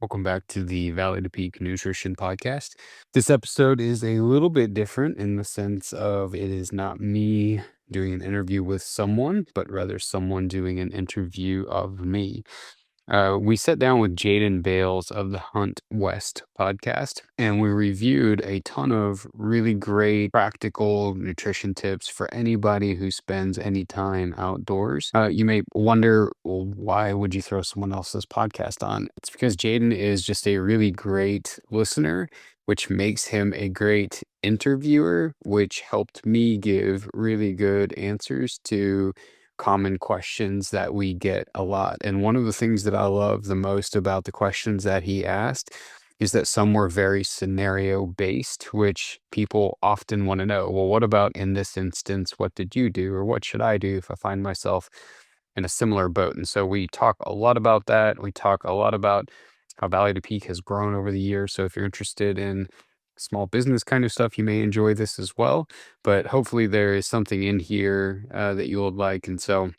Welcome back to the Valley to Peak Nutrition Podcast. This episode is a little bit different in the sense of it is not me doing an interview with someone, but rather someone doing an interview of me. We sat down with Jaden Bales of the Hunt West podcast, and we reviewed a ton of really great practical nutrition tips for anybody who spends any time outdoors. You may wonder, well, why would you throw someone else's podcast on? It's because Jaden is just a really great listener, which makes him a great interviewer, which helped me give really good answers to common questions that we get a lot. And one of the things that I love the most about the questions that he asked is that some were very scenario based, which people often want to know. Well, what about in this instance? What did you do? Or what should I do if I find myself in a similar boat? And so we talk a lot about that. We talk a lot about how Valley to Peak has grown over the years. So if you're interested in small business kind of stuff, you may enjoy this as well. But hopefully, there is something in here that you will like. And so,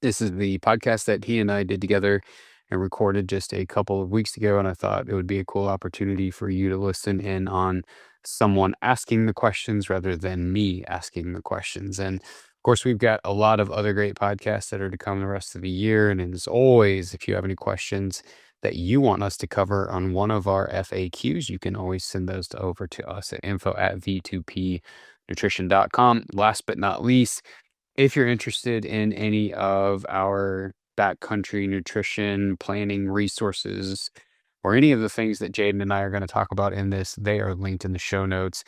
this is the podcast that he and I did together and recorded just a couple of weeks ago. And I thought it would be a cool opportunity for you to listen in on someone asking the questions rather than me asking the questions. And of course, we've got a lot of other great podcasts that are to come the rest of the year. And as always, if you have any questions that you want us to cover on one of our FAQs, you can always send those over to us at info@v2pnutrition.com. Last but not least, if you're interested in any of our backcountry nutrition planning resources or any of the things that Jaden and I are going to talk about in this, they are linked in the show notes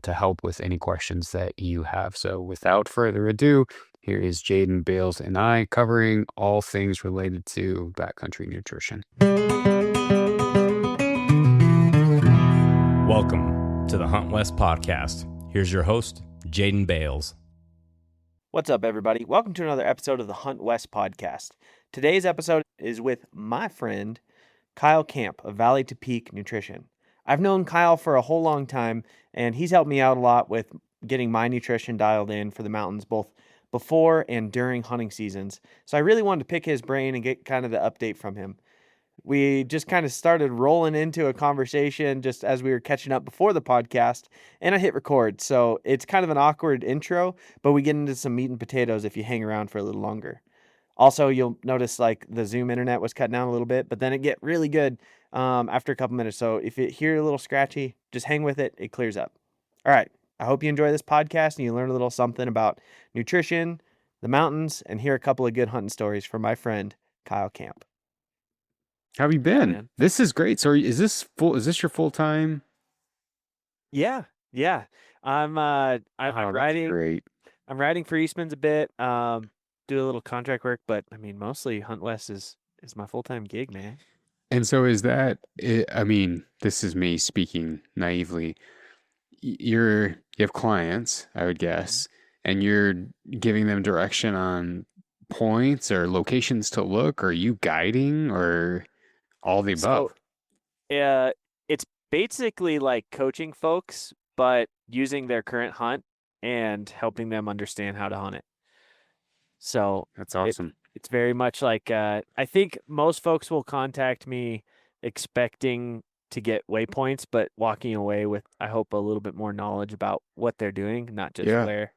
to help with any questions that you have. So without further ado, here is Jaden Bales and I covering all things related to backcountry nutrition. Welcome to the Hunt West podcast. Here's your host, Jaden Bales. What's up, everybody? Welcome to another episode of the Hunt West podcast. Today's episode is with my friend, Kyle Kamp of Valley to Peak Nutrition. I've known Kyle for a whole long time, and he's helped me out a lot with getting my nutrition dialed in for the mountains, both before and during hunting seasons. So I really wanted to pick his brain and get kind of the update from him. We just kind of started rolling into a conversation just as we were catching up before the podcast, and I hit record. So it's kind of an awkward intro, but we get into some meat and potatoes if you hang around for a little longer. Also, you'll notice like the Zoom internet was cut down a little bit, but then it get really good after a couple minutes. So if you hear a little scratchy, just hang with it. It clears up. All right. I hope you enjoy this podcast and you learn a little something about nutrition, the mountains, and hear a couple of good hunting stories from my friend, Kyle Kamp. How have you been? Man. This is great. So is this your full-time? Yeah. I'm writing. Great. I'm writing for Eastman's a bit. Do a little contract work, but I mean, mostly Hunt West is my full-time gig, man. And so is that, I mean, this is me speaking naively. You have clients, I would guess, and you're giving them direction on points or locations to look. Are you guiding or all the above? So, it's basically like coaching folks, but using their current hunt and helping them understand how to hunt it. So That's awesome. It's very much like I think most folks will contact me expecting to get waypoints, but walking away with, I hope, a little bit more knowledge about what they're doing, not just where.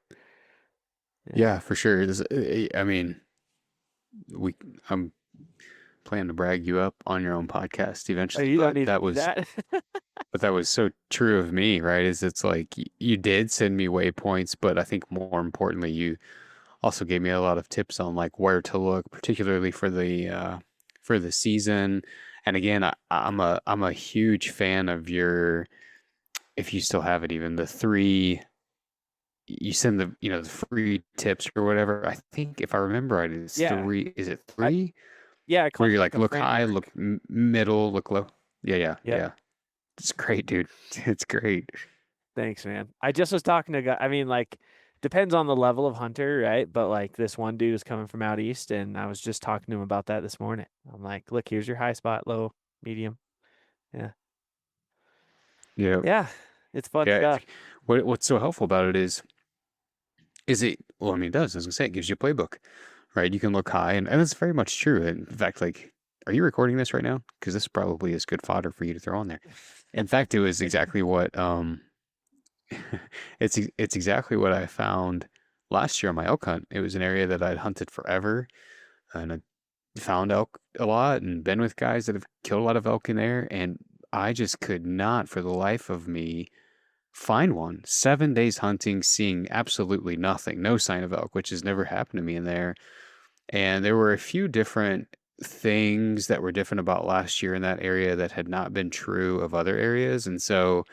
Yeah, for sure. I mean, I'm planning to brag you up on your own podcast eventually. You don't But need that was, that. but that was so true of me, right? It's like you did send me waypoints, but I think more importantly, you also gave me a lot of tips on like where to look, particularly for the season. And again, I'm a huge fan of your, if you still have it, even the three. You send the free tips or whatever. I think if I remember right, it's three. Is it three? Where you're like, look high, look middle, look low. Yeah. It's great, dude. It's great. Thanks, man. I just was talking to a guy. I mean, like, depends on the level of hunter, right? But like this one dude is coming from out east, and I was just talking to him about that this morning. I'm like, look, here's your high spot, low, medium. Yeah. It's fun stuff. What's so helpful about it is it? Well, I mean, it does. As I say, it gives you a playbook, right? You can look high, and it's very much true. In fact, like are you recording this right now? Because this probably is good fodder for you to throw on there. In fact, it was exactly what it's exactly what I found last year on my elk hunt. It was an area that I'd hunted forever, and I found elk a lot and been with guys that have killed a lot of elk in there, and I just could not for the life of me find one. 7 days hunting, seeing absolutely nothing, no sign of elk, which has never happened to me in there. And there were a few different things that were different about last year in that area that had not been true of other areas. And so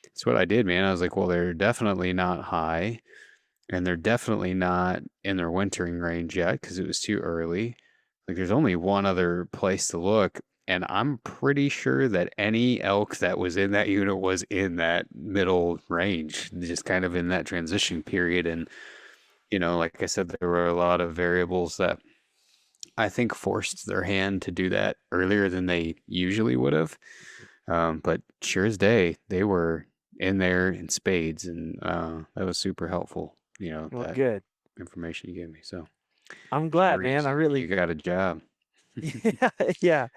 it's what I did, man. I was like, well, they're definitely not high, and they're definitely not in their wintering range yet because it was too early. Like, there's only one other place to look, and I'm pretty sure that any elk that was in that unit was in that middle range, just kind of in that transition period. And, like I said, there were a lot of variables that I think forced their hand to do that earlier than they usually would have. But sure as day, they were in there in spades, and that was super helpful. Well, That good. information you gave me. So I'm glad, sure, man. I you really, got a job. yeah, yeah.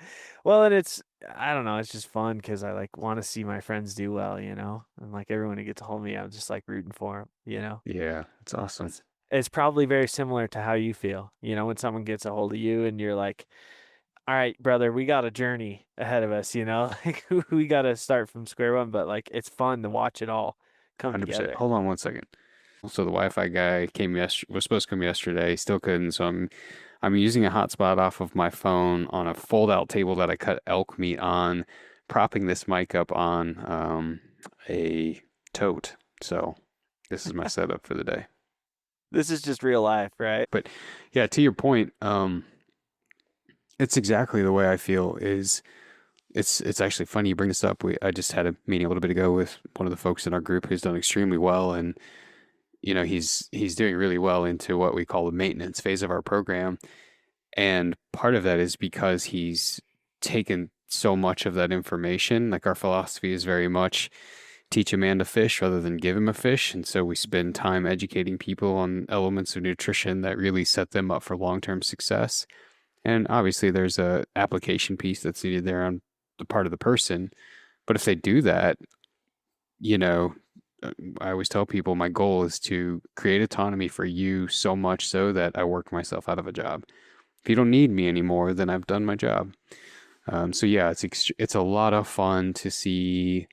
Well, and I don't know, it's just fun because I like want to see my friends do well, and like everyone who gets a hold of me, I'm just like rooting for them. Yeah, it's awesome. It's probably very similar to how you feel, when someone gets a hold of you and you're like, all right, brother, we got a journey ahead of us, like we got to start from square one, but like it's fun to watch it all come 100%. together. Hold on one second. So the Wi-Fi guy was supposed to come yesterday, still couldn't. So I'm using a hotspot off of my phone on a fold-out table that I cut elk meat on, propping this mic up on a tote. So this is my setup for the day. This is just real life, right? But yeah, to your point, it's exactly the way I feel. It's actually funny you bring this up. I just had a meeting a little bit ago with one of the folks in our group who's done extremely well, and he's doing really well into what we call the maintenance phase of our program. And part of that is because he's taken so much of that information. Like, our philosophy is very much teach a man to fish rather than give him a fish. And so we spend time educating people on elements of nutrition that really set them up for long-term success. And obviously there's a application piece that's needed there on the part of the person. But if they do that, you know, I always tell people my goal is to create autonomy for you so much so that I work myself out of a job. If you don't need me anymore, then I've done my job. So yeah, it's a lot of fun to see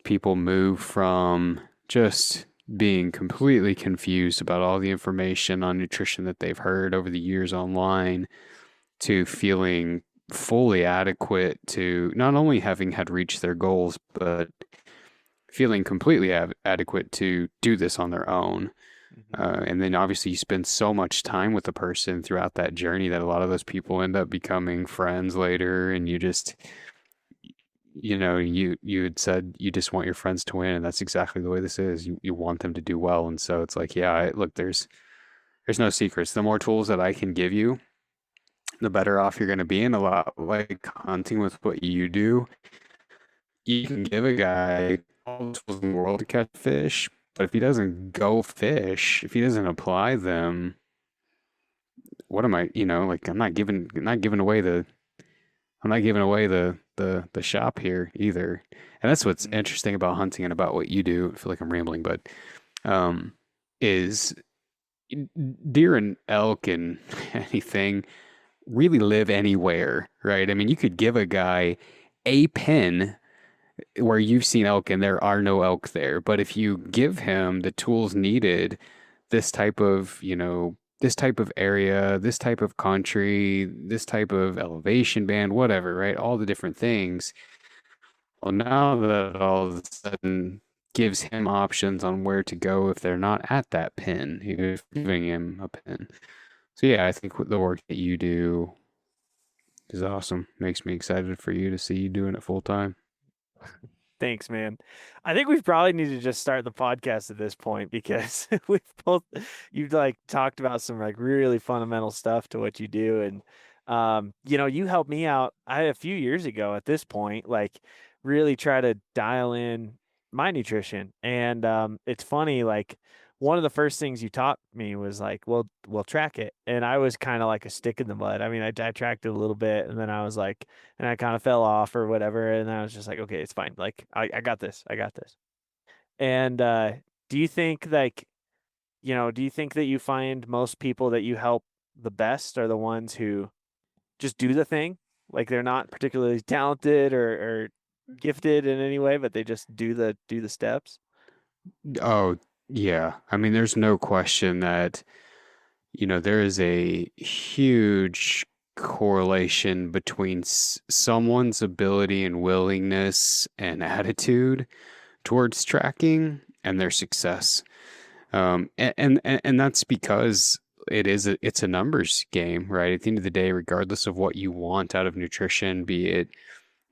people move from just being completely confused about all the information on nutrition that they've heard over the years online to feeling fully adequate to not only having had reached their goals, but feeling completely adequate to do this on their own. And then obviously you spend so much time with the person throughout that journey that a lot of those people end up becoming friends later. And you just, you had said you just want your friends to win, and that's exactly the way this is. You want them to do well. And so it's like, yeah, look, there's no secrets. The more tools that I can give you, the better off you're going to be. And a lot like hunting with what you do, you can give a guy all the tools in the world to catch fish, but if he doesn't go fish, if he doesn't apply them, what am I, like, I'm not giving away the shop here either. And that's what's interesting about hunting and about what you do. I feel like I'm rambling, but is deer and elk and anything really live anywhere, right? I mean, you could give a guy a pin where you've seen elk and there are no elk there, but if you give him the tools needed, this type of, this type of area, this type of country, this type of elevation band, whatever, right? All the different things. Well, now that all of a sudden gives him options on where to go if they're not at that pin, you're giving him a pin. So yeah, I think the work that you do is awesome. Makes me excited for you to see you doing it full time. Thanks, man. I think we probably need to just start the podcast at this point because you've like talked about some like really fundamental stuff to what you do. And, you helped me out. A few years ago at this point, like really try to dial in my nutrition. And, it's funny, like one of the first things you taught me was like, well, we'll track it. And I was kind of like a stick in the mud. I mean, I tracked it a little bit and then I was like, and I kind of fell off or whatever. And I was just like, okay, it's fine. Like, I got this. I got this. And do you think like, do you think that you find most people that you help the best are the ones who just do the thing? Like they're not particularly talented or gifted in any way, but they just do the steps? Oh, yeah. I mean, there's no question that, there is a huge correlation between someone's ability and willingness and attitude towards tracking and their success. And that's because it's a numbers game, right? At the end of the day, regardless of what you want out of nutrition, be it,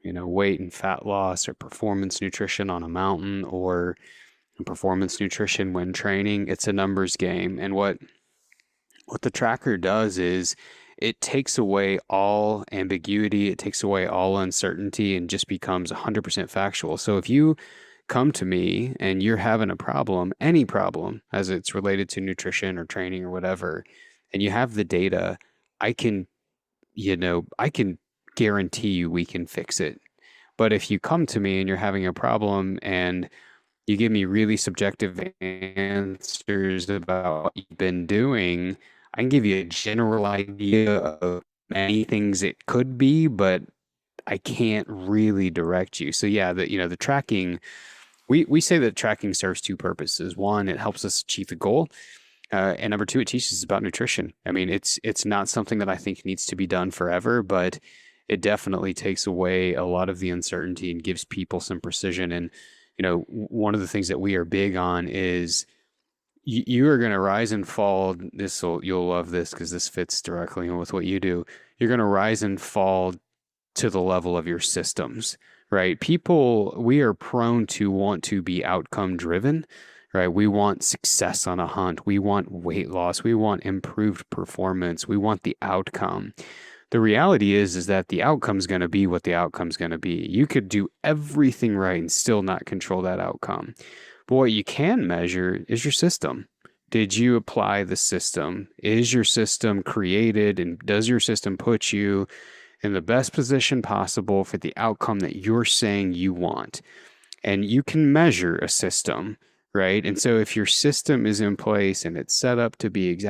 weight and fat loss or performance nutrition on a mountain or performance nutrition when training, it's a numbers game. And what the tracker does is it takes away all ambiguity, it takes away all uncertainty and just becomes 100% factual. So if you come to me and you're having a problem, any problem as it's related to nutrition or training or whatever, and you have the data, I can, I can guarantee you we can fix it. But if you come to me and you're having a problem and you give me really subjective answers about what you've been doing, I can give you a general idea of many things it could be, but I can't really direct you. So yeah, the tracking, we say that tracking serves two purposes. One, it helps us achieve the goal. And number two, it teaches us about nutrition. I mean, it's not something that I think needs to be done forever, but it definitely takes away a lot of the uncertainty and gives people some precision. And one of the things that we are big on is you are going to rise and fall. You'll love this because this fits directly in with what you do. You're going to rise and fall to the level of your systems, right? We are prone to want to be outcome driven, right? We want success on a hunt. We want weight loss. We want improved performance. We want the outcome. The reality is that the outcome's going to be what the outcome's going to be. You could do everything right and still not control that outcome. But what you can measure is your system. Did you apply the system? Is your system created and does your system put you in the best position possible for the outcome that you're saying you want? And you can measure a system, right? And so if your system is in place and it's set up to be if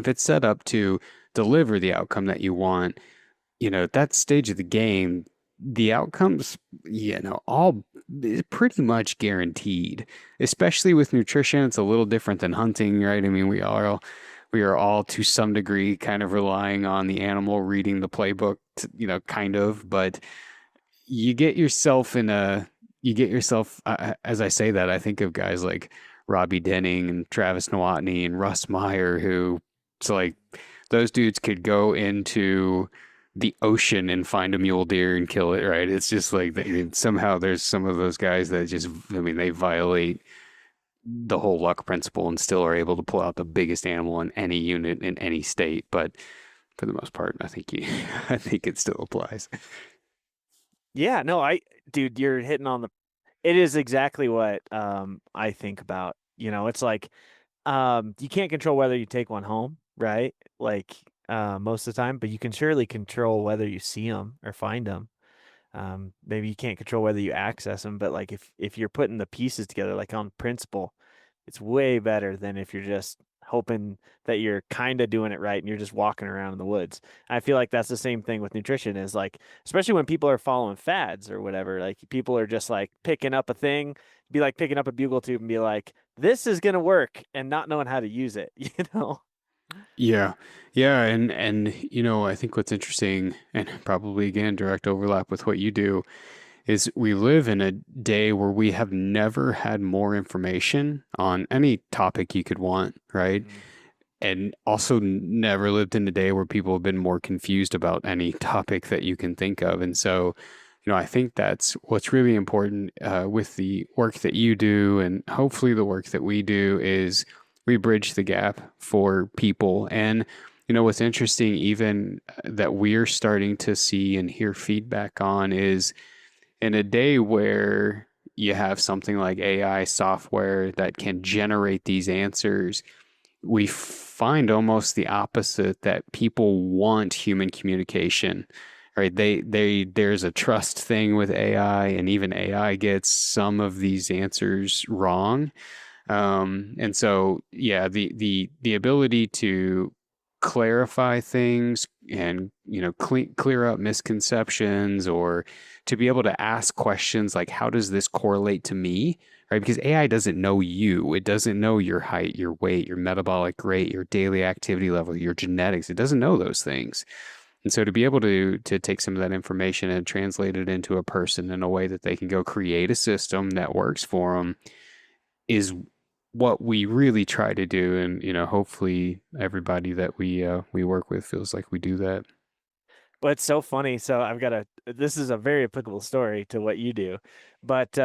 it's set up to deliver the outcome that you want, at that stage of the game, the outcomes, all pretty much guaranteed. Especially with nutrition, it's a little different than hunting, right? I mean, we are all to some degree kind of relying on the animal reading the playbook, kind of, but you get yourself as I say that, I think of guys like Robbie Denning and Travis Nowotny and Russ Meyer, who it's like those dudes could go into the ocean and find a mule deer and kill it, right? It's just like somehow there's some of those guys that just, I mean, they violate the whole luck principle and still are able to pull out the biggest animal in any unit in any state. But for the most part, I think I think it still applies. Yeah, no, dude, you're hitting on it is exactly what I think about. It's like you can't control whether you take one home, right? Like most of the time, but you can surely control whether you see them or find them. Maybe you can't control whether you access them, but like if you're putting the pieces together, like on principle, it's way better than if you're just hoping that you're kind of doing it right and you're just walking around in the woods. I feel like that's the same thing with nutrition is like, especially when people are following fads or whatever, like people are just like picking up a thing, be like picking up a bugle tube and be like, this is going to work and not knowing how to use it, Yeah. Yeah. And, I think what's interesting and probably again, direct overlap with what you do is we live in a day where we have never had more information on any topic you could want, right? Mm. And also never lived in a day where people have been more confused about any topic that you can think of. And so, I think that's what's really important with the work that you do, and hopefully the work that we do is we bridge the gap for people. And, what's interesting, even that we're starting to see and hear feedback on is in a day where you have something like AI software that can generate these answers, we find almost the opposite, that people want human communication, right? There's a trust thing with AI, and even AI gets some of these answers wrong. And so, yeah, the ability to clarify things and, clear up misconceptions, or to be able to ask questions like, how does this correlate to me? Right? Because AI doesn't know you. It doesn't know your height, your weight, your metabolic rate, your daily activity level, your genetics. It doesn't know those things. And so to be able to take some of that information and translate it into a person in a way that they can go create a system that works for them is what we really try to do. And, hopefully everybody that we work with feels like we do that. But it's so funny. So this is a very applicable story to what you do. But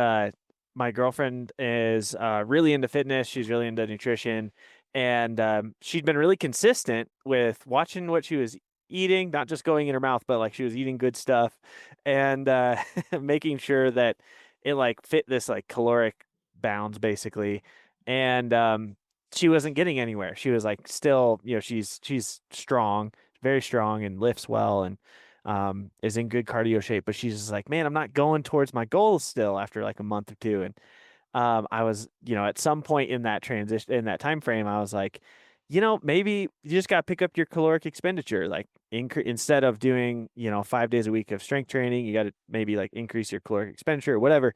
my girlfriend is really into fitness. She's really into nutrition. And she'd been really consistent with watching what she was eating, not just going in her mouth, but like she was eating good stuff and making sure that it like fit this like caloric bounds basically. And she wasn't getting anywhere. She was like still, she's strong, very strong, and lifts well, and is in good cardio shape. But she's just like, man, I'm not going towards my goals still after like a month or two. And I was, at some point in that transition, in that time frame, I was like, maybe you just got to pick up your caloric expenditure. Like, instead of doing, 5 days a week of strength training, you got to maybe like increase your caloric expenditure or whatever.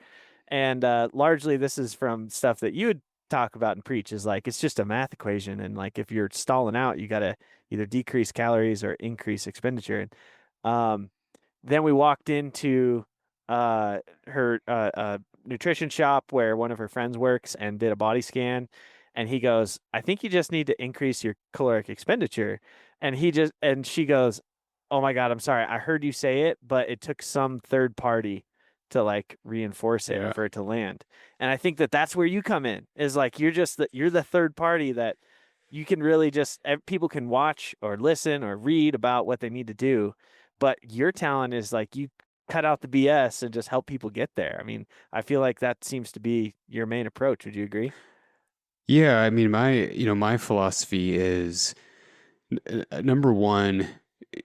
And largely, this is from stuff that you would talk about and preach, is like it's just a math equation. And like if you're stalling out, you got to either decrease calories or increase expenditure. And um, then we walked into her nutrition shop where one of her friends works, and did a body scan. And he goes, I think you just need to increase your caloric expenditure. And she goes, oh my God, I'm sorry. I heard you say it, but it took some third party to like reinforce it or Yeah. for it to land. And I think that that's where you come in, is like, you're the third party that you can really just, people can watch or listen or read about what they need to do. But your talent is like, you cut out the BS and just help people get there. I mean, I feel like that seems to be your main approach. Would you agree? Yeah, I mean, my philosophy is number one,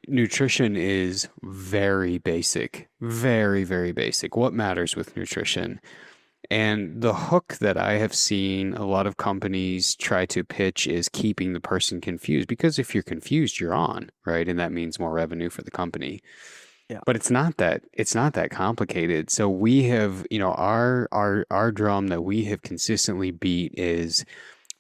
nutrition is very basic, very, very basic. What matters with nutrition? And the hook that I have seen a lot of companies try to pitch is keeping the person confused, because if you're confused, you're on, right? And that means more revenue for the company. Yeah. But it's not that complicated. So we have, our drum that we have consistently beat is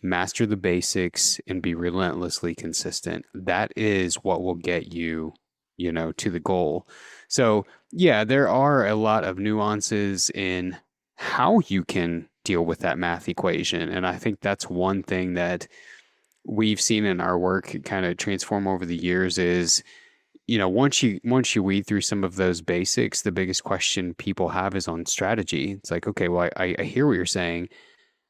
master the basics and be relentlessly consistent. That is what will get you, to the goal. So, yeah, there are a lot of nuances in how you can deal with that math equation. And I think that's one thing that we've seen in our work kind of transform over the years is, once you weed through some of those basics, the biggest question people have is on strategy. It's like, okay, well, I hear what you're saying.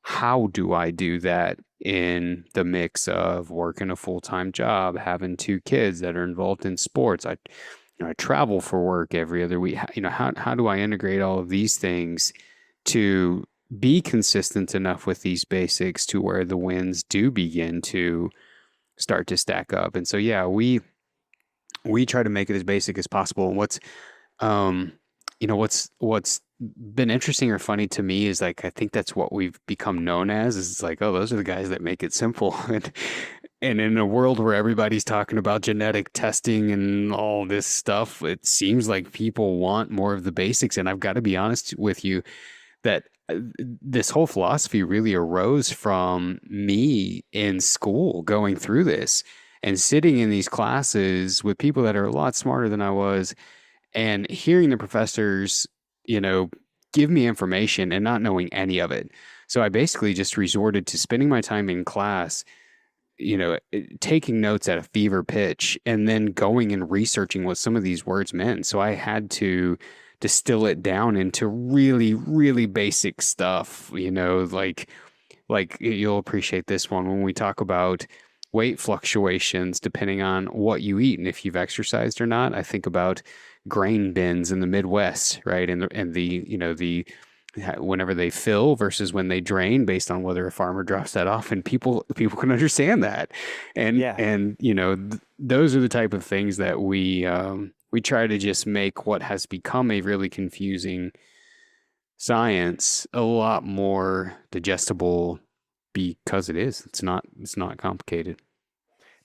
How do I do that in the mix of working a full-time job, having two kids that are involved in sports? I travel for work every other week. How do I integrate all of these things to be consistent enough with these basics to where the wins do begin to start to stack up? And so, yeah, we try to make it as basic as possible. And um, what's been interesting or funny to me is like, I think that's what we've become known as, is it's like, oh, those are the guys that make it simple. And in a world where everybody's talking about genetic testing and all this stuff, it seems like people want more of the basics. And I've got to be honest with you that this whole philosophy really arose from me in school going through this and sitting in these classes with people that are a lot smarter than I was, and hearing the professors, you know, give me information and not knowing any of it. So I basically just resorted to spending my time in class, taking notes at a fever pitch and then going and researching what some of these words meant. So I had to distill it down into really, really basic stuff, like you'll appreciate this one when we talk about weight fluctuations depending on what you eat and if you've exercised or not. I think about grain bins in the Midwest, right? And the whenever they fill versus when they drain based on whether a farmer drops that off, and people can understand that. Yeah. And those are the type of things that we try to just make what has become a really confusing science a lot more digestible, because it's not complicated.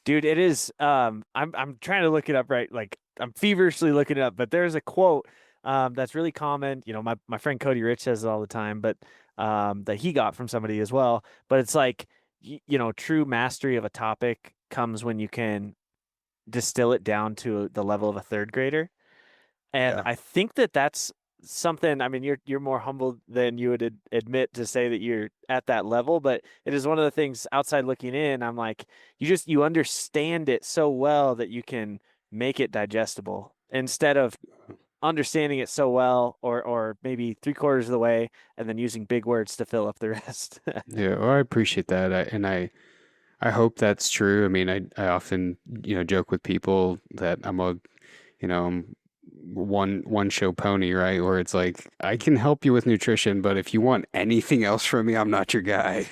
Dude, it is I'm trying to look it up, right? Like I'm feverishly looking it up, but there's a quote that's really common. You know, my friend Cody Rich says it all the time, but that he got from somebody as well. But it's like true mastery of a topic comes when you can distill it down to the level of a third grader. And Yeah. I think that that's something. I mean, you're more humble than you would admit to say that you're at that level, but it is one of the things outside looking in. I'm like, you understand it so well that you can make it digestible instead of understanding it so well, or maybe three-quarters of the way and then using big words to fill up the rest. Yeah, well, I appreciate that. I hope that's true. I mean, I often, joke with people that I'm one show pony, right? Where it's like, I can help you with nutrition, but if you want anything else from me, I'm not your guy.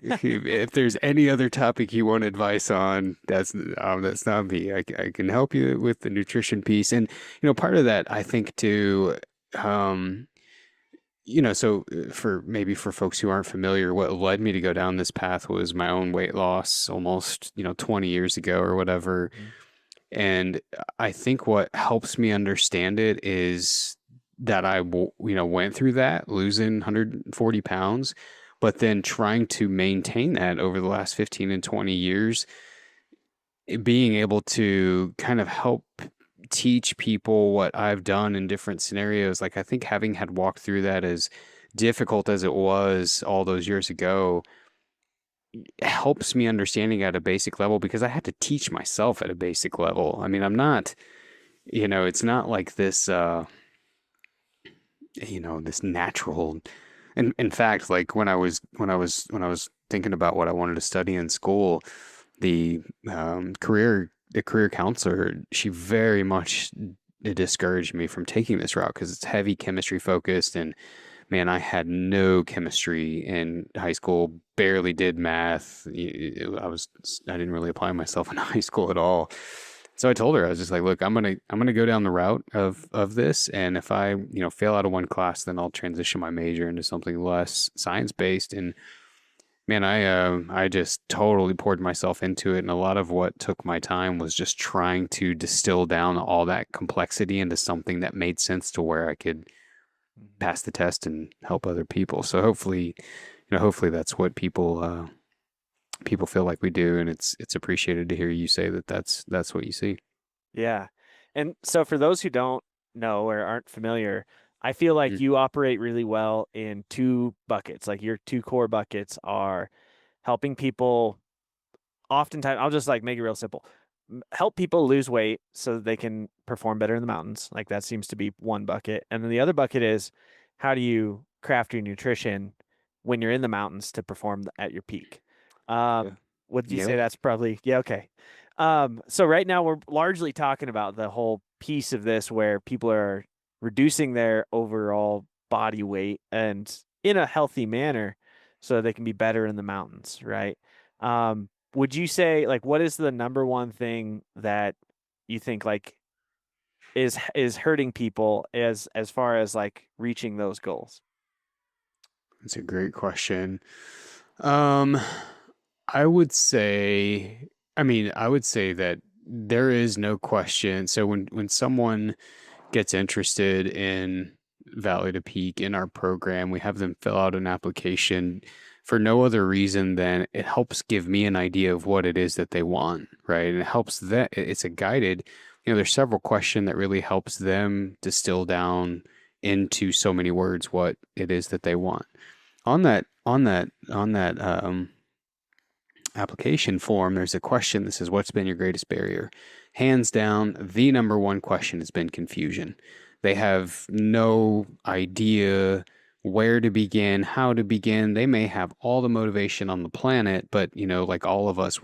If there's any other topic you want advice on, that's not me. I can help you with the nutrition piece. And part of that, I think, too, um, so for folks who aren't familiar, what led me to go down this path was my own weight loss almost, 20 years ago or whatever. Mhm. And I think what helps me understand it is that went through that, losing 140 pounds, but then trying to maintain that over the last 15 and 20 years, being able to kind of help teach people what I've done in different scenarios. Like, I think having had walked through that, as difficult as it was all those years ago, helps me understanding at a basic level, because I had to teach myself at a basic level. I mean, I'm not, it's not like this, this natural. And in fact, like when I was thinking about what I wanted to study in school, the the career counselor, she very much discouraged me from taking this route because it's heavy chemistry focused. And man, I had no chemistry in high school, barely did math. I didn't really apply myself in high school at all. So I told her, I was just like, look, I'm gonna go down the route of this, and if I, fail out of one class, then I'll transition my major into something less science based. And man, I just totally poured myself into it, and a lot of what took my time was just trying to distill down all that complexity into something that made sense to where I could Mhm. pass the test and help other people. So hopefully that's what people feel like we do, and it's appreciated to hear you say that that's what you see. Yeah. And so for those who don't know or aren't familiar, I feel like Mm. you operate really well in two buckets. Like your two core buckets are helping people, oftentimes, I'll just like make it real simple. Help people lose weight so that they can perform better in the mountains. Like that seems to be one bucket. And then the other bucket is how do you craft your nutrition when you're in the mountains to perform at your peak? Yeah. Would you say Yeah. that's probably, yeah, okay. So right now we're largely talking about the whole piece of this where people are reducing their overall body weight and in a healthy manner so they can be better in the mountains, right? Would you say like what is the number one thing that you think like is hurting people as far as like reaching those goals? That's a great question. Um, I would say, I would say that there is no question. So when someone gets interested in Valley to Peak in our program, we have them fill out an application for no other reason than it helps give me an idea of what it is that they want, right? And it helps that it's a guided, there's several questions that really helps them distill down into so many words what it is that they want. On that application form, there's a question that says, "What's been your greatest barrier?" Hands down, the number one question has been confusion. They have no idea where to begin, how to begin. They may have all the motivation on the planet, but like all of us,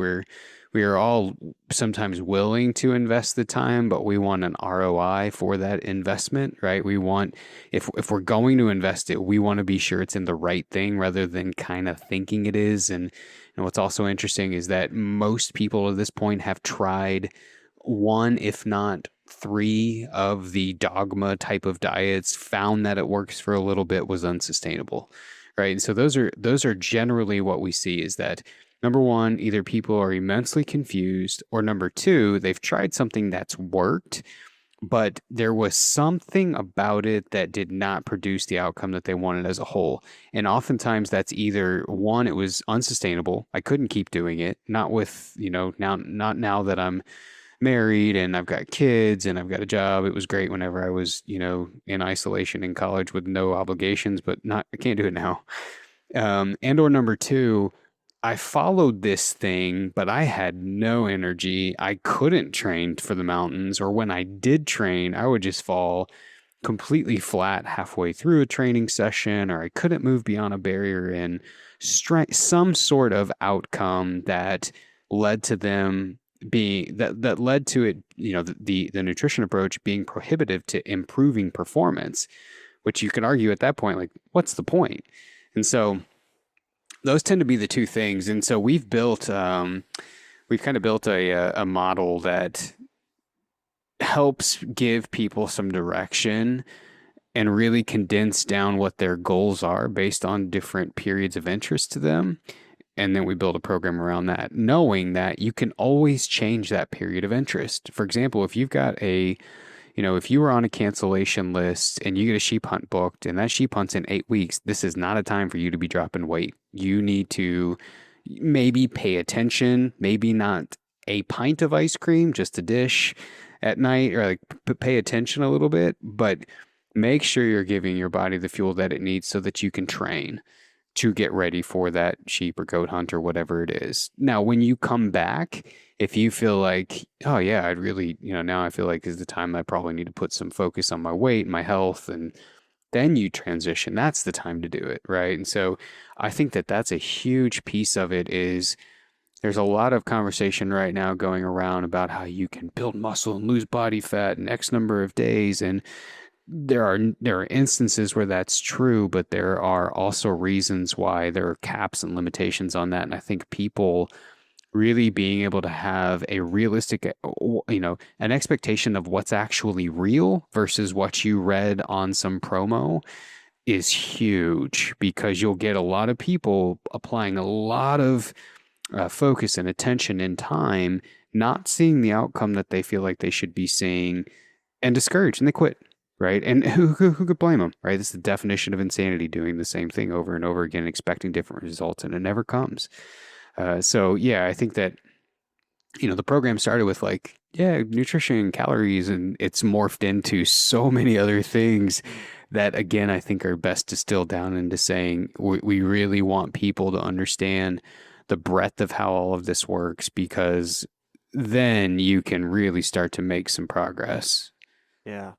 we are all sometimes willing to invest the time, but we want an ROI for that investment, right? We want, if we're going to invest it, we want to be sure it's in the right thing rather than kind of thinking it is. And what's also interesting is that most people at this point have tried one, if not three of the dogma type of diets, found that it works for a little bit, was unsustainable, right? And so those are generally what we see, is that number one, either people are immensely confused, or number two, they've tried something that's worked, but there was something about it that did not produce the outcome that they wanted as a whole. And oftentimes that's either one, it was unsustainable. I couldn't keep doing it, not with, not now that I'm married and I've got kids and I've got a job. It was great whenever I was, in isolation in college with no obligations, but I can't do it now. And or number two, I followed this thing, but I had no energy. I couldn't train for the mountains, or when I did train, I would just fall completely flat halfway through a training session, or I couldn't move beyond a barrier in strength, some sort of outcome that led to them being that led to it, the nutrition approach being prohibitive to improving performance, which you could argue at that point, like, what's the point? And so those tend to be the two things. And so we've kind of built a model that helps give people some direction and really condense down what their goals are based on different periods of interest to them. And then we build a program around that, knowing that you can always change that period of interest. For example, if you've got if you were on a cancellation list and you get a sheep hunt booked and that sheep hunt's in 8 weeks, this is not a time for you to be dropping weight. You need to maybe pay attention, maybe not a pint of ice cream, just a dish at night, or like pay attention a little bit, but make sure you're giving your body the fuel that it needs so that you can train to get ready for that sheep or goat hunt or whatever it is. Now, when you come back, if you feel like, oh yeah, I'd really, now I feel like is the time I probably need to put some focus on my weight, my health, and then you transition, that's the time to do it, right? And so I think that that's a huge piece of it. Is there's a lot of conversation right now going around about how you can build muscle and lose body fat in X number of days, and there are instances where that's true, but there are also reasons why there are caps and limitations on that. And I think people really being able to have a realistic, an expectation of what's actually real versus what you read on some promo is huge, because you'll get a lot of people applying a lot of focus and attention and time, not seeing the outcome that they feel like they should be seeing, and discouraged, and they quit. Right. And who could blame them? Right. This is the definition of insanity, doing the same thing over and over again, expecting different results, and it never comes. So, yeah, I think that, the program started with nutrition, calories, and it's morphed into so many other things that, again, I think are best distilled down into saying we really want people to understand the breadth of how all of this works, because then you can really start to make some progress. Yeah.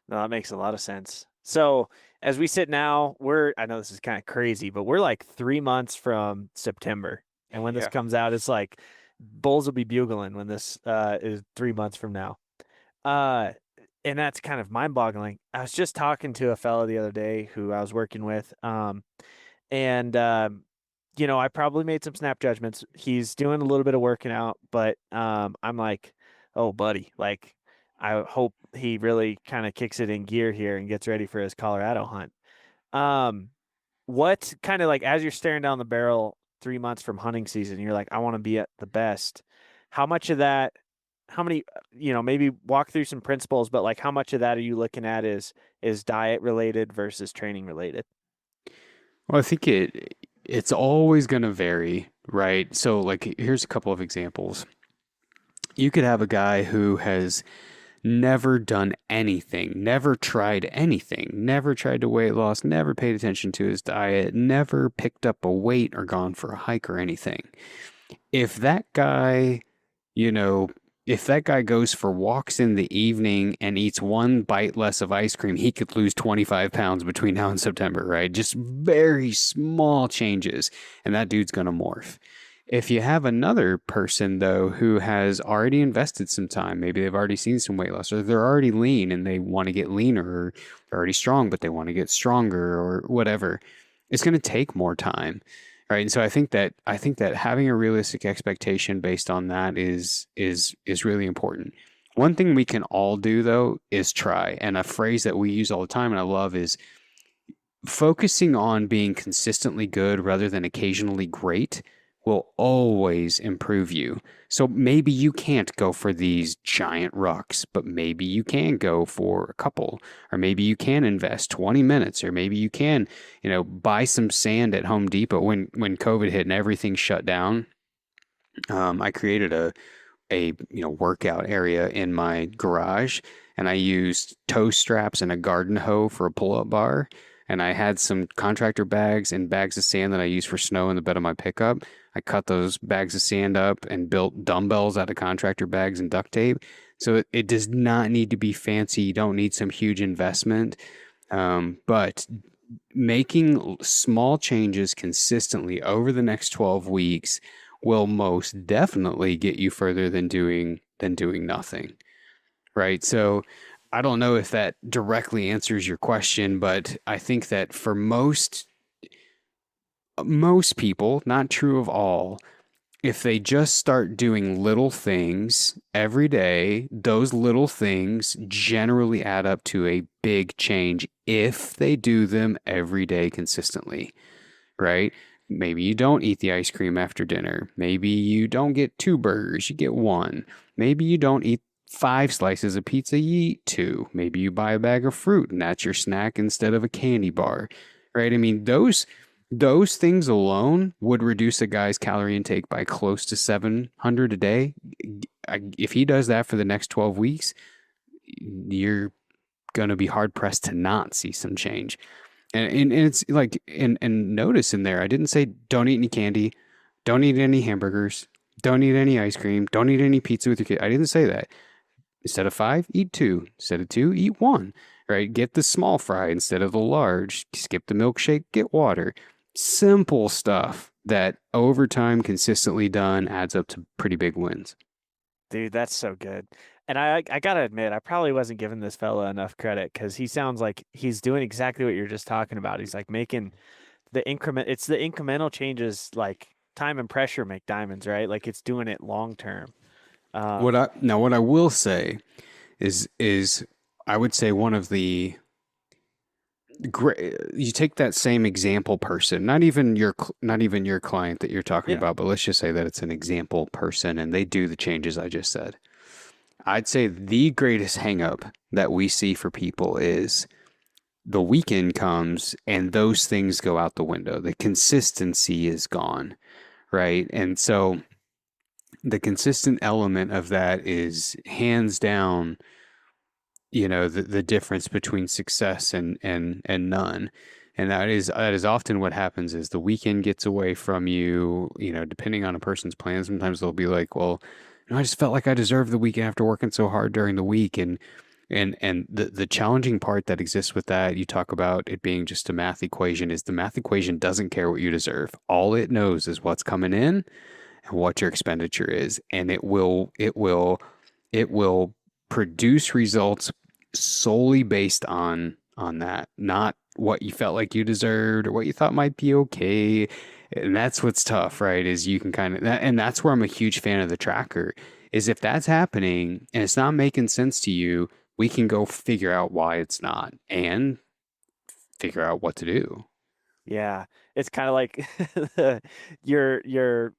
No, that makes a lot of sense. So as we sit now, I know this is kind of crazy, but we're like 3 months from September. And when this comes out, it's like bulls will be bugling when this is 3 months from now. And that's kind of mind boggling. I was just talking to a fellow the other day who I was working with. I probably made some snap judgments. He's doing a little bit of working out, but I'm like, oh, buddy, like, I hope he really kind of kicks it in gear here and gets ready for his Colorado hunt. What kind of, like, as you're staring down the barrel 3 months from hunting season, you're like, I want to be at the best. How much of that, how many, maybe walk through some principles, but like, how much of that are you looking at is diet related versus training related? Well, I think it's always going to vary, right? So, like, here's a couple of examples. You could have a guy who has never done anything, never tried anything, never tried to weight loss, never paid attention to his diet, never picked up a weight or gone for a hike or anything. If that guy, goes for walks in the evening and eats one bite less of ice cream, he could lose 25 pounds between now and September, right? Just very small changes, and that dude's going to morph. If you have another person, though, who has already invested some time, maybe they've already seen some weight loss, or they're already lean and they want to get leaner, or they're already strong, but they want to get stronger, or whatever, it's going to take more time. Right. And so I think that having a realistic expectation based on that is really important. One thing we can all do though is try. And a phrase that we use all the time and I love is focusing on being consistently good rather than occasionally great will always improve you. So maybe you can't go for these giant rucks, but maybe you can go for a couple, or maybe you can invest 20 minutes, or maybe you can, buy some sand at Home Depot when COVID hit and everything shut down. I created a workout area in my garage, and I used toe straps and a garden hoe for a pull-up bar, and I had some contractor bags and bags of sand that I used for snow in the bed of my pickup. I cut those bags of sand up and built dumbbells out of contractor bags and duct tape. So it does not need to be fancy. You don't need some huge investment, but making small changes consistently over the next 12 weeks will most definitely get you further than doing nothing, right? So I don't know if that directly answers your question, but I think that for most people, not true of all, if they just start doing little things every day, those little things generally add up to a big change if they do them every day consistently, right? Maybe you don't eat the ice cream after dinner. Maybe you don't get two burgers, you get one. Maybe you don't eat five slices of pizza, you eat two. Maybe you buy a bag of fruit and that's your snack instead of a candy bar, right? I mean, those things alone would reduce a guy's calorie intake by close to 700 a day. If he does that for the next 12 weeks, you're going to be hard pressed to not see some change. And it's like, and notice in there, I didn't say don't eat any candy, don't eat any hamburgers, don't eat any ice cream, don't eat any pizza with your kid. I didn't say that. Instead of five, eat two. Instead of two, eat one. Right? Get the small fry instead of the large. Skip the milkshake, get water. Simple stuff that over time, consistently done, adds up to pretty big wins. Dude, that's so good. And I gotta admit, I probably wasn't giving this fella enough credit because he sounds like he's doing exactly what you're just talking about. He's like making the increment. It's the incremental changes, like time and pressure make diamonds, right? Like it's doing it long term. Um, What I will say is I would say one of the great, you take that same example person, not even your client that you're talking yeah, about, but let's just say that it's an example person and they do the changes I just said. I'd say the greatest hangup that we see for people is the weekend comes and those things go out the window. The consistency is gone, right? And so the consistent element of that is hands down, the difference between success and none. And that is often what happens is the weekend gets away from you, depending on a person's plan. Sometimes they'll be like, well, I just felt like I deserved the weekend after working so hard during the week. And the challenging part that exists with that, you talk about it being just a math equation, is the math equation doesn't care what you deserve. All it knows is what's coming in and what your expenditure is. And it will produce results solely based on that, not what you felt like you deserved or what you thought might be okay. And that's what's tough, right? Is you can kind of that, and that's where I'm a huge fan of the tracker. Is if that's happening and it's not making sense to you, we can go figure out why it's not and figure out what to do. yeah. It's kind of like your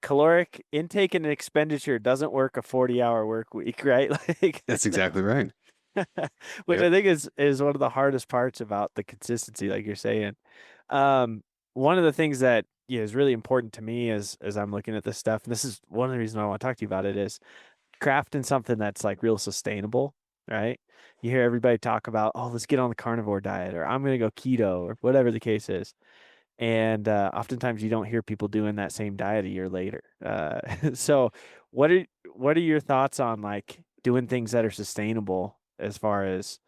caloric intake and expenditure doesn't work a 40-hour work week, right? Like That's exactly right. which Yep. I think is one of the hardest parts about the consistency, like you're saying. One of the things that is really important to me as I'm looking at this stuff, and this is one of the reasons I want to talk to you about it, is crafting something that's like real sustainable, right? You hear everybody talk about, oh, let's get on the carnivore diet, or I'm gonna go keto, or whatever the case is. And oftentimes you don't hear people doing that same diet a year later. So what are what are your thoughts on like doing things that are sustainable as far as,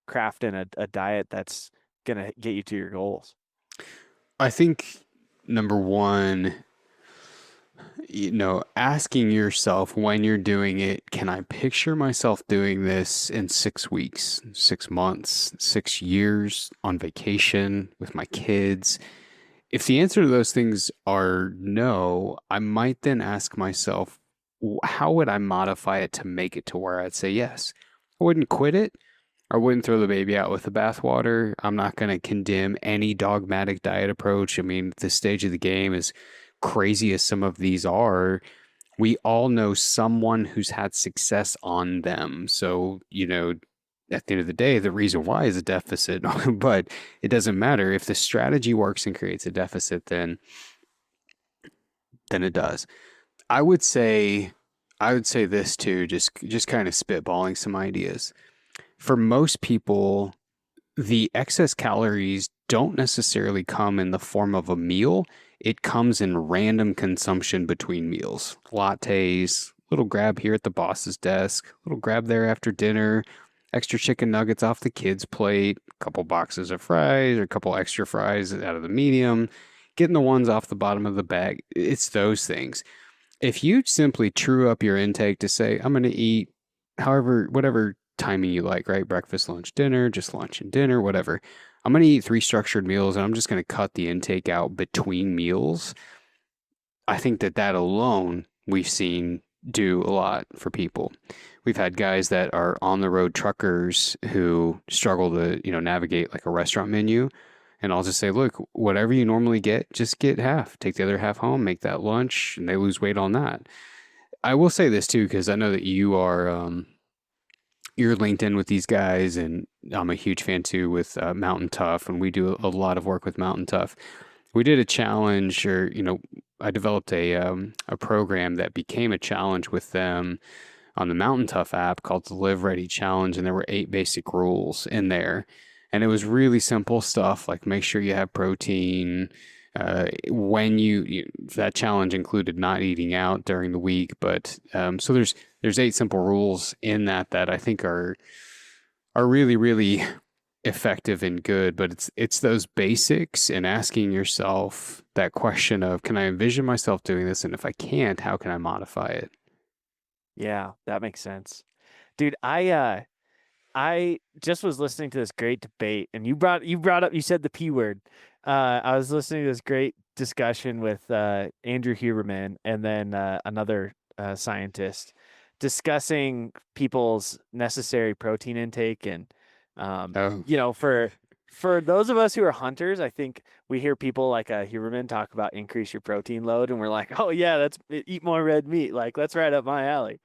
crafting a diet that's gonna get you to your goals? I think number one. Asking yourself when you're doing it, can I picture myself doing this in 6 weeks, 6 months, 6 years on vacation with my kids? If the answer to those things are no, I might then ask myself, how would I modify it to make it to where I'd say yes? I wouldn't quit it. I wouldn't throw the baby out with the bathwater. I'm not going to condemn any dogmatic diet approach. I mean, the stage of the game, as crazy as some of these are, we all know someone who's had success on them. So, at the end of the day, the reason why is a deficit, but it doesn't matter. If the strategy works and creates a deficit, then it does. I would say I would say this too, just kind of spitballing some ideas. For most people, the excess calories don't necessarily come in the form of a meal. It comes in random consumption between meals. Lattes, little grab here at the boss's desk, little grab there after dinner, extra chicken nuggets off the kids' plate, a couple boxes of fries or a couple extra fries out of the medium, getting the ones off the bottom of the bag. It's those things. If you simply true up your intake to say, I'm going to eat whatever timing you like, right? Breakfast, lunch, dinner, just lunch and dinner, whatever. I'm going to eat 3 structured meals and I'm just going to cut the intake out between meals. I think that alone we've seen do a lot for people. We've had guys that are on the road truckers who struggle to, navigate like a restaurant menu. And I'll just say, look, whatever you normally get, just get half. Take the other half home, make that lunch, and they lose weight on that. I will say this too, because I know that you're linked in with these guys, and I'm a huge fan too with Mountain Tough, and we do a lot of work with Mountain Tough. We did a challenge, or I developed a program that became a challenge with them on the Mountain Tough app called the Live Ready Challenge, and there were 8 basic rules in there, and it was really simple stuff like make sure you have protein. When that challenge included not eating out during the week, but so there's 8 simple rules in that I think are really really effective and good, but it's those basics and asking yourself that question of can I envision myself doing this, and if I can't, how can I modify it? Yeah, that makes sense. Dude, I just was listening to this great debate, and you brought up, you said the P word. I was listening to this great discussion with Andrew Huberman and then another scientist discussing people's necessary protein intake, and Oh, for those of us who are hunters, I think we hear people like Huberman talk about increase your protein load, and we're like, oh yeah, that's eat more red meat, like that's right up my alley.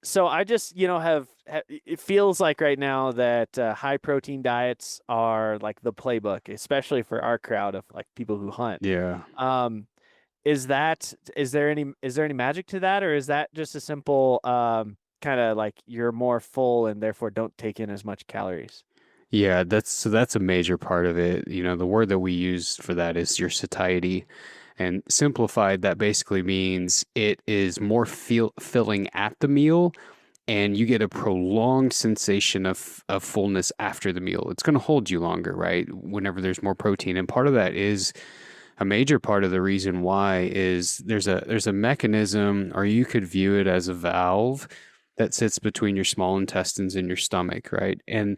So I just, it feels like right now that high protein diets are like the playbook, especially for our crowd of like people who hunt. yeah. Um, is there any magic to that, or is that just a simple kind of like you're more full and therefore don't take in as much calories? Yeah, that's a major part of it. The word that we use for that is your satiety. And simplified, that basically means it is more filling at the meal, and you get a prolonged sensation of fullness after the meal. It's going to hold you longer, right? Whenever there's more protein. And part of that is a major part of the reason why is there's a mechanism, or you could view it as a valve that sits between your small intestines and your stomach, right? And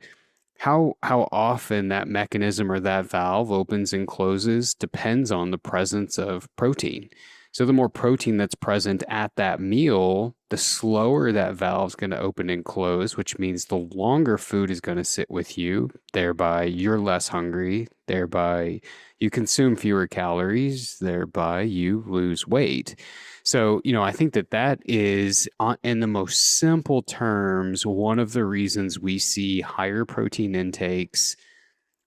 how often that mechanism or that valve opens and closes depends on the presence of protein. So the more protein that's present at that meal, the slower that valve's going to open and close, which means the longer food is going to sit with you. Thereby, you're less hungry. Thereby, you consume fewer calories. Thereby, you lose weight. So, I think that is, in the most simple terms, one of the reasons we see higher protein intakes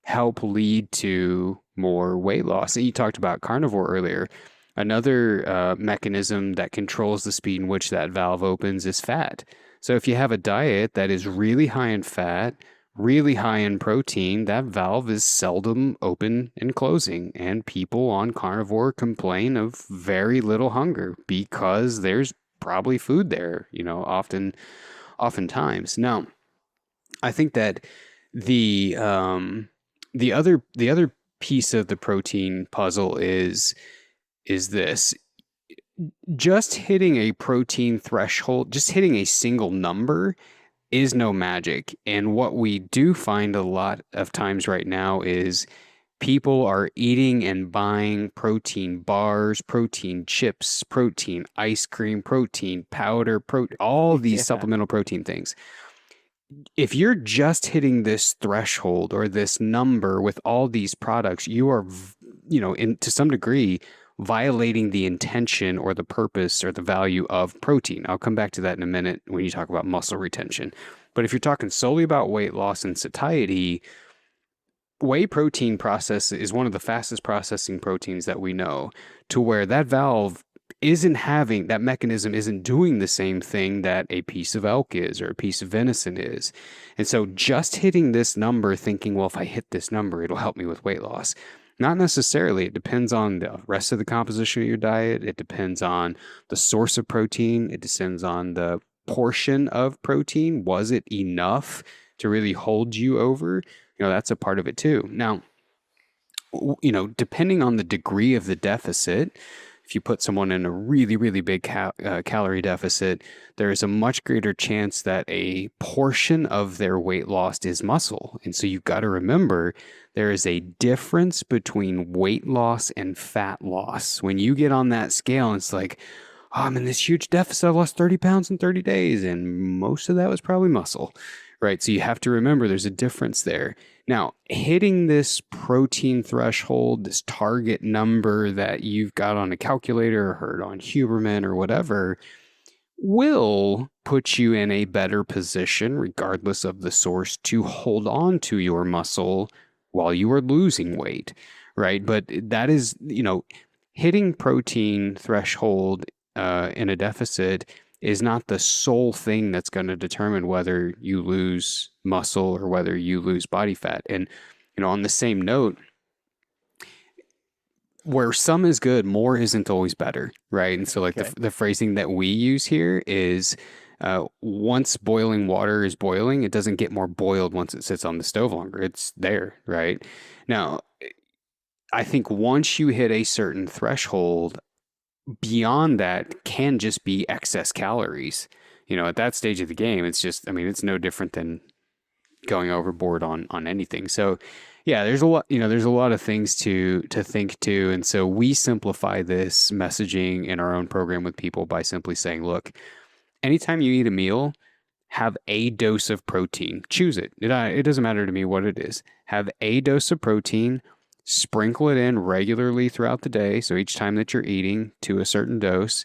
help lead to more weight loss. And you talked about carnivore earlier. Another mechanism that controls the speed in which that valve opens is fat. So if you have a diet that is really high in fat, really high in protein, that valve is seldom open and closing. And people on carnivore complain of very little hunger because there's probably food there, oftentimes. Now, I think that the the other piece of the protein puzzle is this. just hitting a protein threshold, just hitting a single number is no magic. And what we do find a lot of times right now is people are eating and buying protein bars, protein chips, protein ice cream, protein powder, all these Yeah. supplemental protein things. If you're just hitting this threshold or this number with all these products, you are, to some degree, violating the intention or the purpose or the value of protein. I'll come back to that in a minute when you talk about muscle retention. But if you're talking solely about weight loss and satiety, whey protein process is one of the fastest processing proteins that we know, to where that valve isn't having that mechanism isn't doing the same thing that a piece of elk is or a piece of venison is. And so just hitting this number thinking, well, if I hit this number, it'll help me with weight loss. Not necessarily. It depends on the rest of the composition of your diet. It depends on the source of protein. It depends on the portion of protein. Was it enough to really hold you over? That's a part of it too. Now, depending on the degree of the deficit, if you put someone in a really, really big calorie deficit, there is a much greater chance that a portion of their weight loss is muscle. And so you've got to remember there is a difference between weight loss and fat loss. When you get on that scale, it's like, oh, I'm in this huge deficit. I lost 30 pounds in 30 days. And most of that was probably muscle, right? So you have to remember there's a difference there. Now, hitting this protein threshold, this target number that you've got on a calculator or heard on Huberman or whatever, will put you in a better position, regardless of the source, to hold on to your muscle while you are losing weight, right? But that is, hitting protein threshold in a deficit is not the sole thing that's going to determine whether you lose muscle or whether you lose body fat. And, on the same note, where some is good, more isn't always better, right? And so, like, the phrasing that we use here is once boiling water is boiling, it doesn't get more boiled once it sits on the stove longer. It's there, right? Now, I think once you hit a certain threshold, beyond that can just be excess calories. At that stage of the game, it's just, it's no different than going overboard on anything. So yeah, there's a lot of things to think to. And so we simplify this messaging in our own program with people by simply saying, look, anytime you eat a meal, have a dose of protein. Choose it. It doesn't matter to me what it is. Have a dose of protein, sprinkle it in regularly throughout the day. So each time that you're eating to a certain dose,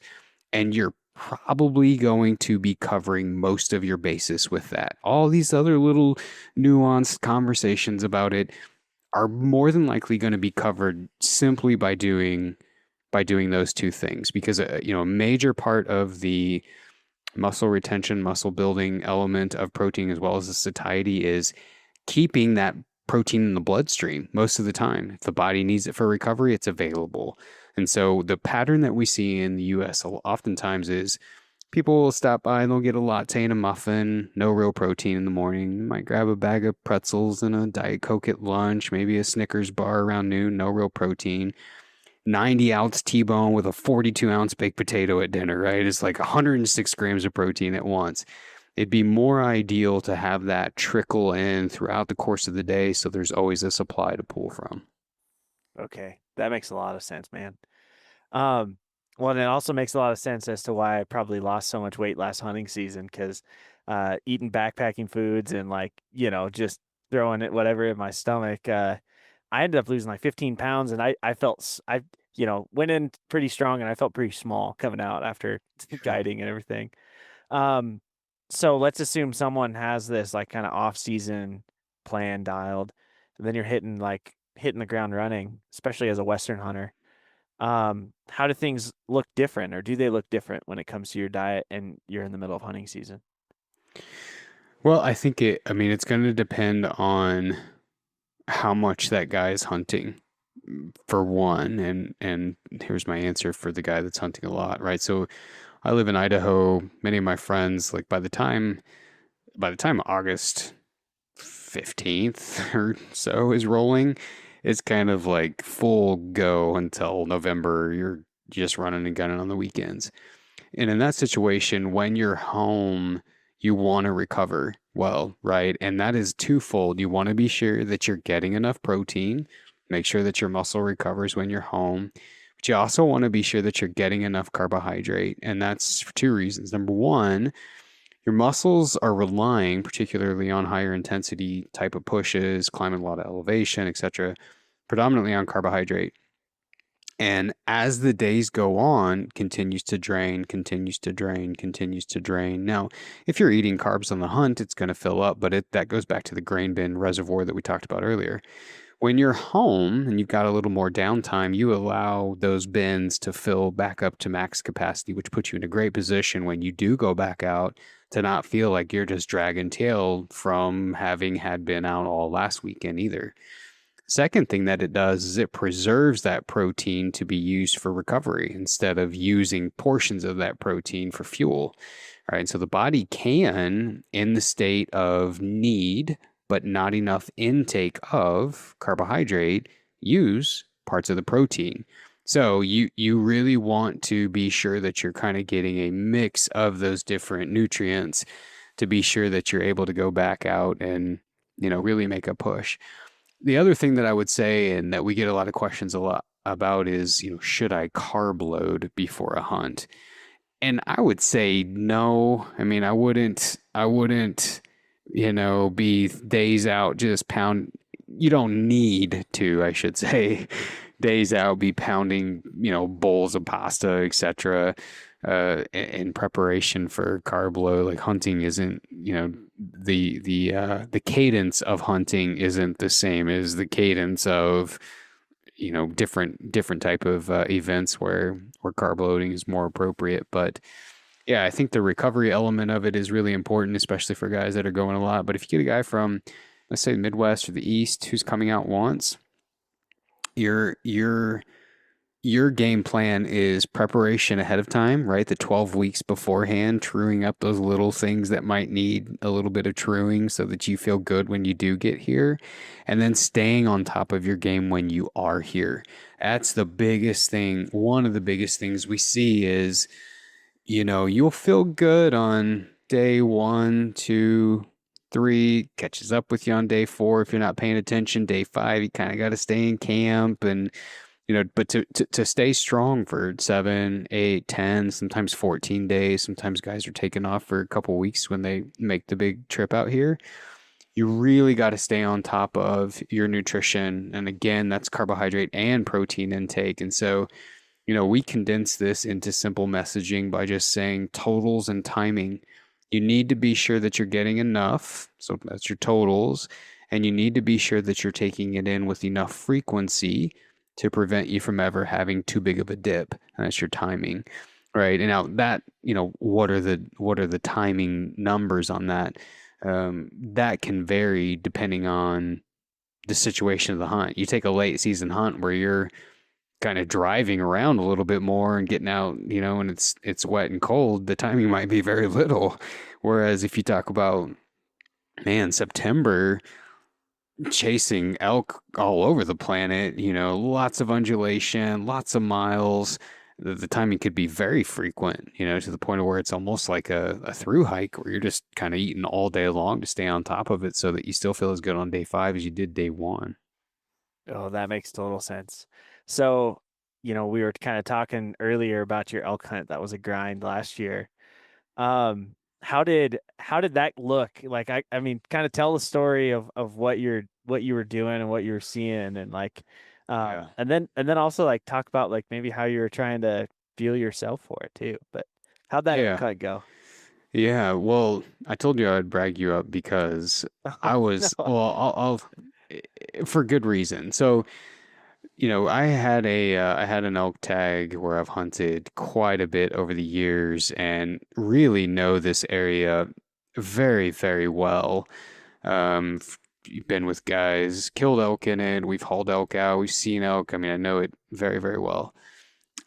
and you're probably going to be covering most of your basis with that. All these other little nuanced conversations about it are more than likely going to be covered simply by doing those two things, because a major part of the muscle retention, muscle building element of protein, as well as the satiety, is keeping that protein in the bloodstream most of the time. If the body needs it for recovery, it's available. And so the pattern that we see in the US oftentimes is people will stop by and they'll get a latte and a muffin, no real protein in the morning. Might grab a bag of pretzels and a Diet Coke at lunch, maybe a Snickers bar around noon, no real protein. 90-ounce T-bone with a 42-ounce baked potato at dinner, right? It's like 106 grams of protein at once. It'd be more ideal to have that trickle in throughout the course of the day, so there's always a supply to pull from. Okay, that makes a lot of sense, man. Well, and it also makes a lot of sense as to why I probably lost so much weight last hunting season, because eating backpacking foods and just throwing it whatever in my stomach, I ended up losing like 15 pounds, and I felt went in pretty strong, and I felt pretty small coming out after guiding and everything. So let's assume someone has this like kind of off season plan dialed, and then you're hitting the ground running, especially as a Western hunter. How do things look different, or do they look different when it comes to your diet and you're in the middle of hunting season? Well, I think it's going to depend on how much that guy is hunting, for one, and here's my answer for the guy that's hunting a lot, right? So I live in Idaho. Many of my friends, like by the time August 15th or so is rolling, it's kind of like full go until November. You're just running and gunning on the weekends. And in that situation, when you're home, you want to recover well, right? And that is twofold. You want to be sure that you're getting enough protein, make sure that your muscle recovers when you're home. But you also want to be sure that you're getting enough carbohydrate. And that's for two reasons. Number one, your muscles are relying, particularly on higher intensity type of pushes, climbing a lot of elevation, etc., predominantly on carbohydrate. And as the days go on, continues to drain, continues to drain, continues to drain. Now, if you're eating carbs on the hunt, it's going to fill up, but that goes back to the grain bin reservoir that we talked about earlier. When you're home and you've got a little more downtime, you allow those bins to fill back up to max capacity, which puts you in a great position when you do go back out to not feel like you're just dragging tail from having had been out all last weekend either. Second thing that it does is it preserves that protein to be used for recovery instead of using portions of that protein for fuel. All right. So the body can, in the state of need, but not enough intake of carbohydrate, use parts of the protein. So you really want to be sure that you're kind of getting a mix of those different nutrients to be sure that you're able to go back out and, really make a push. The other thing that I would say, and that we get a lot of questions a lot about is, should I carb load before a hunt? And I would say no. I mean, I wouldn't, be days out just pound. You don't need to, I should say, days out be pounding, bowls of pasta, etc. In preparation for carb load. Like hunting isn't, the cadence of hunting isn't the same as the cadence of different type of events where carb loading is more appropriate. But yeah, I think the recovery element of it is really important, especially for guys that are going a lot. But if you get a guy from, let's say, the Midwest or the East who's coming out once, your game plan is preparation ahead of time, right? The 12 weeks beforehand, truing up those little things that might need a little bit of truing so that you feel good when you do get here. And then staying on top of your game when you are here. That's the biggest thing. One of the biggest things we see is, you'll feel good on day 1, 2, 3, catches up with you on day 4 if you're not paying attention. Day 5, you kind of got to stay in camp and but to stay strong for 7, 8, 10, sometimes 14 days, sometimes guys are taking off for a couple weeks when they make the big trip out here. You really got to stay on top of your nutrition. And again, that's carbohydrate and protein intake. And so, we condense this into simple messaging by just saying totals and timing. You need to be sure that you're getting enough. So that's your totals. And you need to be sure that you're taking it in with enough frequency to prevent you from ever having too big of a dip. And that's your timing, right? And now that, what are the timing numbers on that? That can vary depending on the situation of the hunt. You take a late season hunt where you're kind of driving around a little bit more and getting out, and it's wet and cold, the timing might be very little. Whereas if you talk about, man, September, chasing elk all over the planet, lots of undulation, lots of miles. The timing could be very frequent, to the point of where it's almost like a through hike where you're just kind of eating all day long to stay on top of it so that you still feel as good on day 5 as you did day 1. Oh, that makes total sense. So, we were kind of talking earlier about your elk hunt. That was a grind last year. Um, how did that look? Like, I mean, kind of tell the story of what you were doing and what you were seeing, and like, Yeah. and then also like talk about like maybe how you were trying to feel yourself for it too. But how'd that Yeah. cut go? Yeah. Well, I told you I'd brag you up because I Oh was, no. well, for good reason. So, I had an elk tag where I've hunted quite a bit over the years and really know this area very, very well. Been with guys, killed elk in it. We've hauled elk out. We've seen elk. I mean, I know it very, very well.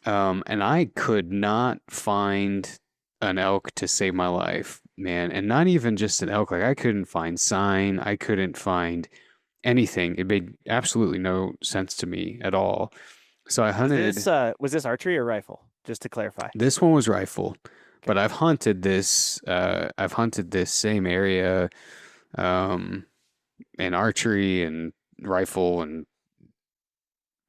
And I could not find an elk to save my life, man. And not even just an elk. Like I couldn't find sign. I couldn't find anything. It made absolutely no sense to me at all. So I hunted. Was this archery or rifle? Just to clarify. This one was rifle, Okay. but I've hunted this same area, um, in archery and rifle, and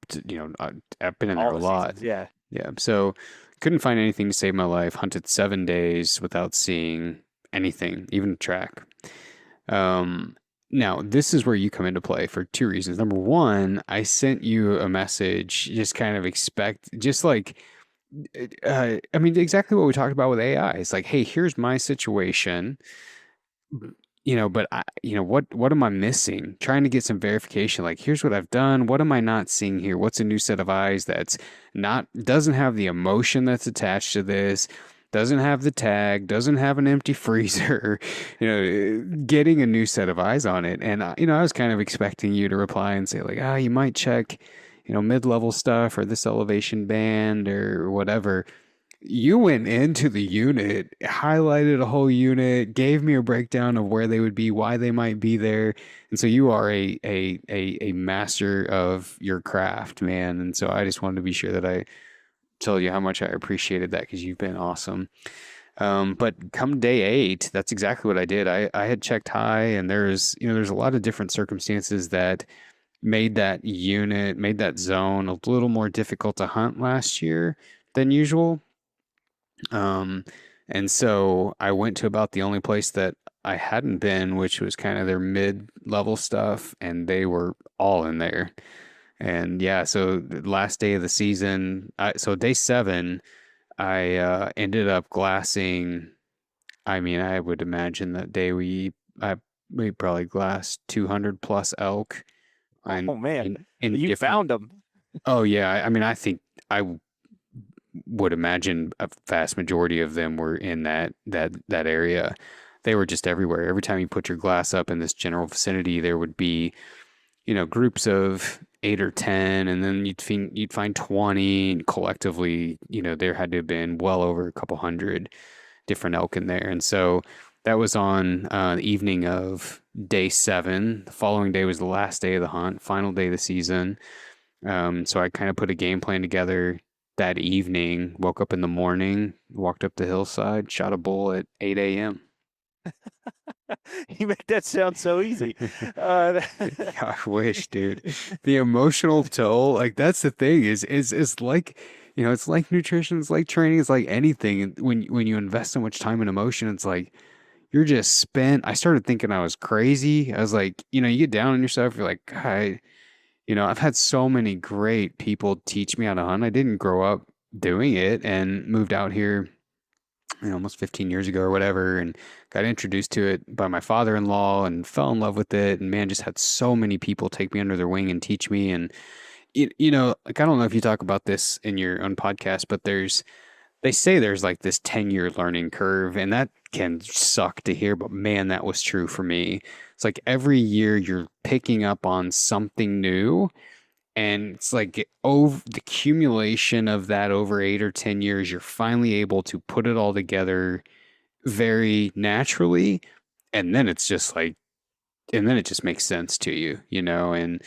I've been in there All a the lot. seasons, yeah. Yeah. So couldn't find anything to save my life. Hunted 7 days without seeing anything, even a track. Um, Now this is where you come into play for two reasons. Number one, I sent you a message, just kind of just like, I mean, exactly what we talked about with AI. It's like, hey, here's my situation, but what am I missing? Trying to get some verification. Like, here's what I've done. What am I not seeing here? What's a new set of eyes that's not doesn't have the emotion that's attached to this, doesn't have the tag, doesn't have an empty freezer, getting a new set of eyes on it. And I was kind of expecting you to reply and say like, you might check, mid-level stuff or this elevation band or whatever. You went into the unit, highlighted a whole unit, gave me a breakdown of where they would be, why they might be there. And so you are a master of your craft, man. And so I just wanted to be sure that I tell you how much I appreciated that because you've been awesome. But come day 8, that's exactly what I did. I had checked high, and there's a lot of different circumstances that made that zone a little more difficult to hunt last year than usual. Um, and so I went to about the only place that I hadn't been, which was kind of their mid-level stuff, and they were all in there. And yeah, so the last day of the season, so day 7, I ended up glassing. I mean, I would imagine that day we probably glassed 200 plus elk Oh and man, in you different. found them. Oh yeah, I mean, I think I would imagine a vast majority of them were in that area. They were just everywhere. Every time you put your glass up in this general vicinity, there would be, groups of 8 or 10, and then you'd find 20, and collectively, there had to have been well over a couple hundred different elk in there. And so that was on the evening of day 7. The following day was the last day of the hunt, final day of the season. So I kind of put a game plan together that evening, woke up in the morning, walked up the hillside, shot a bull at 8 a.m. You make that sound so easy. Uh, I wish, dude. The emotional toll, like that's the thing is like, it's like nutrition, it's like training, it's like anything. And when you invest so much time and emotion, it's like you're just spent. I started thinking I was crazy. I was like, you get down on yourself, you're like, God, I've had so many great people teach me how to hunt. I didn't grow up doing it and moved out here, almost 15 years ago or whatever, and got introduced to it by my father-in-law and fell in love with it. And man, just had so many people take me under their wing and teach me. And, like, I don't know if you talk about this in your own podcast, but they say there's like this 10-year learning curve, and that can suck to hear, but man, that was true for me. It's like every year you're picking up on something new, and it's like over the accumulation of that over 8 or 10 years, you're finally able to put it all together very naturally. And then it's just like, and then it just makes sense to you, And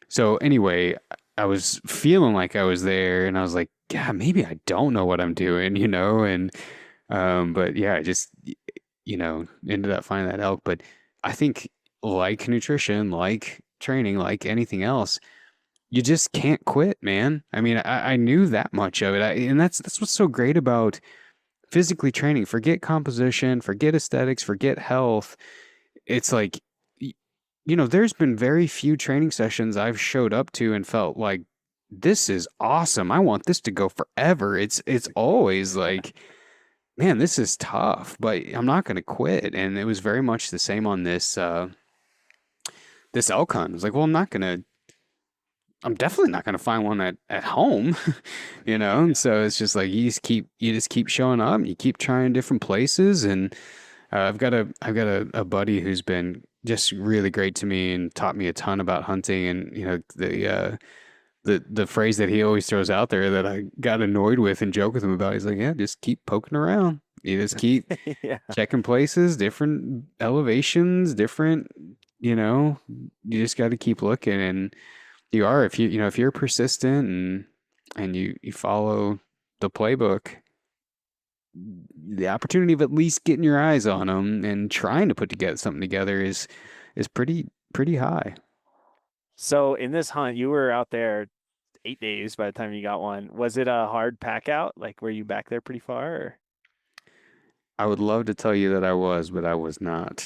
so anyway, I was feeling like I was there, and I was like, yeah, maybe I don't know what I'm doing, And, but yeah, I just, ended up finding that elk. But I think, like nutrition, like training, like anything else, you just can't quit, man. I mean, I knew that much of it. And that's what's so great about physically training. Forget composition, forget aesthetics, forget health. It's like, there's been very few training sessions I've showed up to and felt like, this is awesome. I want this to go forever. It's always like, man, this is tough, but I'm not going to quit. And it was very much the same on this elk hunt. It was like, well, I'm definitely not going to find one at home, And so it's just like you just keep showing up, and you keep trying different places. And I've got a buddy who's been just really great to me and taught me a ton about hunting. And the phrase that he always throws out there that I got annoyed with and joke with him about, he's like, yeah, just keep poking around. You just keep yeah. checking places, different elevations, different, you just got to keep looking. And you are, if you're persistent, and and you follow the playbook, the opportunity of at least getting your eyes on them and trying to put together something together is pretty high. So in this hunt, you were out there 8 days by the time you got one. Was it a hard pack out? Like, were you back there pretty far? Or? I would love to tell you that I was, but I was not.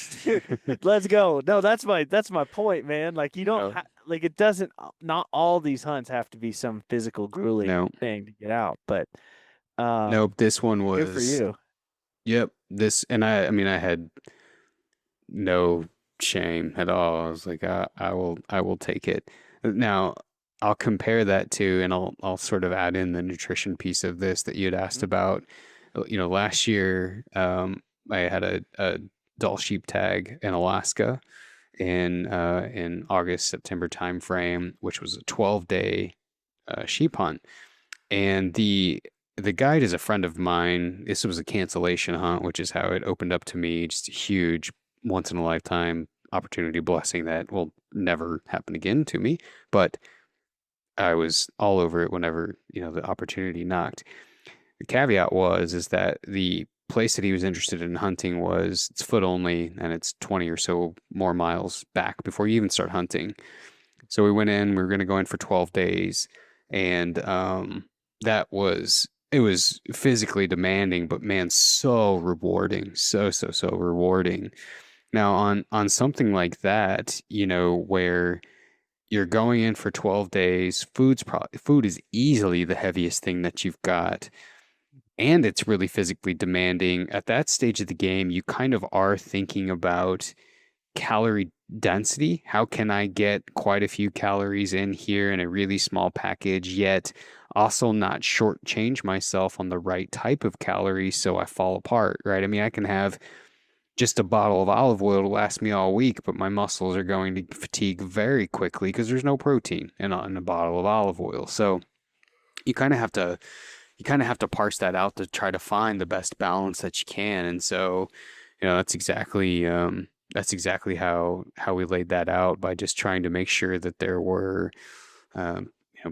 Let's go. No, that's my point, man. Like you don't No, like it doesn't. Not all these hunts have to be some physical grueling no, thing to get out, but nope. This one good for was, you. yep. And I mean, I had no shame at all. I was like, I will take it. Now, I'll compare that to, and I'll sort of add in the nutrition piece of this that you had asked Mhm. about. Last year, I had a Dall sheep tag in Alaska in August, September timeframe, which was a 12-day sheep hunt. And the guide is a friend of mine. This was a cancellation hunt, which is how it opened up to me. Just a huge, once in a lifetime opportunity blessing that will never happen again to me. But I was all over it whenever, the opportunity knocked. The caveat is that the place that he was interested in hunting it's foot only and it's 20 or so more miles back before you even start hunting. So we went in, we were going to go in for 12 days, and it was physically demanding, but man, so rewarding. So rewarding. Now on something like that, where you're going in for 12 days, food is easily the heaviest thing that you've got, and it's really physically demanding. At that stage of the game, you kind of are thinking about calorie density. How can I get quite a few calories in here in a really small package, yet also not shortchange myself on the right type of calories so I fall apart, right? I mean, I can have just a bottle of olive oil to last me all week, but my muscles are going to fatigue very quickly because there's no protein in a bottle of olive oil. So you kind of have to parse that out to try to find the best balance that you can. And so, that's exactly how we laid that out by just trying to make sure that there were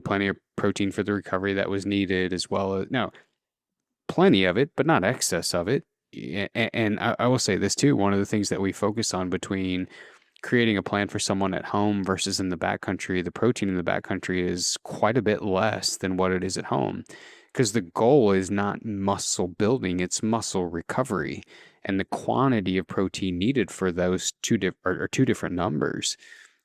plenty of protein for the recovery that was needed, as well as now plenty of it, but not excess of it. And I will say this too. One of the things that we focus on between creating a plan for someone at home versus in the backcountry, the protein in the backcountry is quite a bit less than what it is at home. Because the goal is not muscle building, it's muscle recovery. And the quantity of protein needed for those are two different numbers.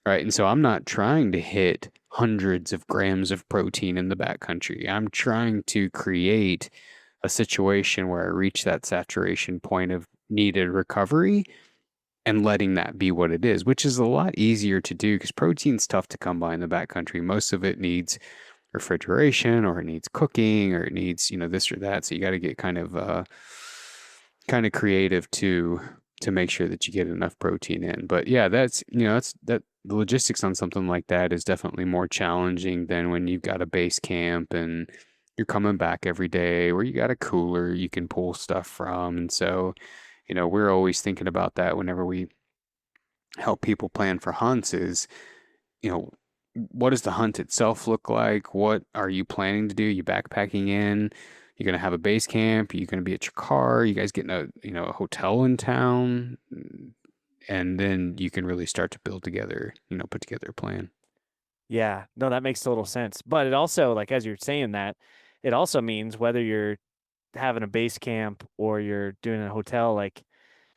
Right. And so I'm not trying to hit hundreds of grams of protein in the backcountry. I'm trying to create a situation where I reach that saturation point of needed recovery and letting that be what it is, which is a lot easier to do because protein's tough to come by in the backcountry. Most of it needs refrigeration or it needs cooking or it needs, this or that. So you got to get kind of creative to make sure that you get enough protein in. But yeah, that's the logistics on something like that is definitely more challenging than when you've got a base camp and you're coming back every day, or you got a cooler you can pull stuff from. And so, we're always thinking about that whenever we help people plan for hunts is, you know, what does the hunt itself look like? What are you planning to do? You backpacking in? You're gonna have a base camp? Are you gonna be at your car? You guys getting a hotel in town? And then you can really start to build together, put together a plan. Yeah, no, that makes total sense. But it also, like as you're saying that, it also means whether you're having a base camp or you're doing a hotel, like,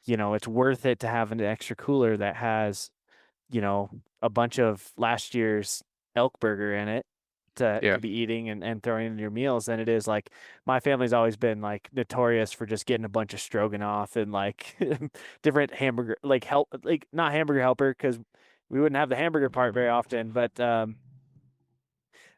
it's worth it to have an extra cooler that has, you know, a bunch of last year's elk burger in it to Yeah. be eating and throwing in your meals than it is like my family's always been like notorious for just getting a bunch of stroganoff and like different hamburger like not hamburger helper because we wouldn't have the hamburger part very often, but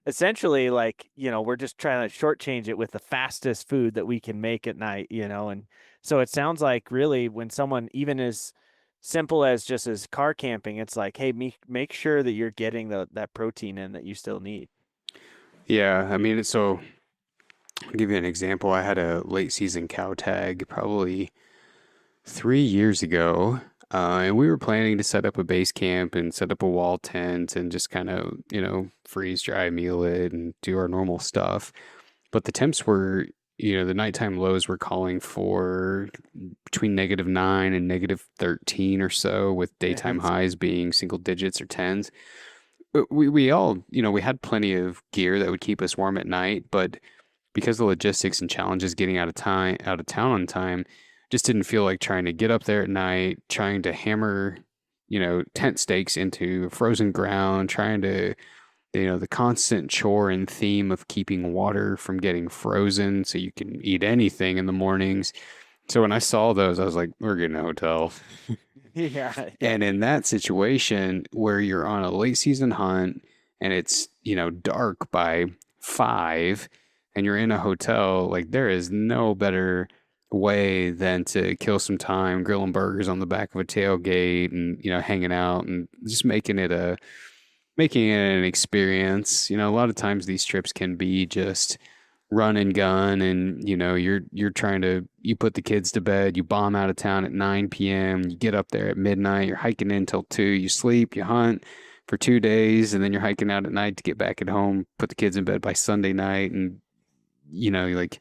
essentially like we're just trying to shortchange it with the fastest food that we can make at night, and so it sounds like really when someone even as simple as just as car camping, it's like, hey, make sure that you're getting that protein in that you still need. Yeah. I mean, so I'll give you an example. I had a late season cow tag probably 3 years ago. And we were planning to set up a base camp and set up a wall tent and just kind of, freeze dry, meal it, and do our normal stuff. But the temps were, the nighttime lows were calling for between -9 and -13 or so, with daytime It's highs being single digits or tens. We all, we had plenty of gear that would keep us warm at night, but because of the logistics and challenges getting out of town on time, just didn't feel like trying to get up there at night, trying to hammer, tent stakes into frozen ground, trying to, the constant chore and theme of keeping water from getting frozen so you can eat anything in the mornings. So when I saw those, I was like, we're getting a hotel. yeah, yeah, And in that situation where you're on a late season hunt and it's, dark by 5 and you're in a hotel, like there is no better way than to kill some time grilling burgers on the back of a tailgate and, hanging out and just making it an experience. A lot of times these trips can be just run and gun, and you're trying to, you put the kids to bed, you bomb out of town at 9 p.m., you get up there at midnight, you're hiking in till 2, you sleep, you hunt for 2 days, and then you're hiking out at night to get back at home, put the kids in bed by Sunday night, and like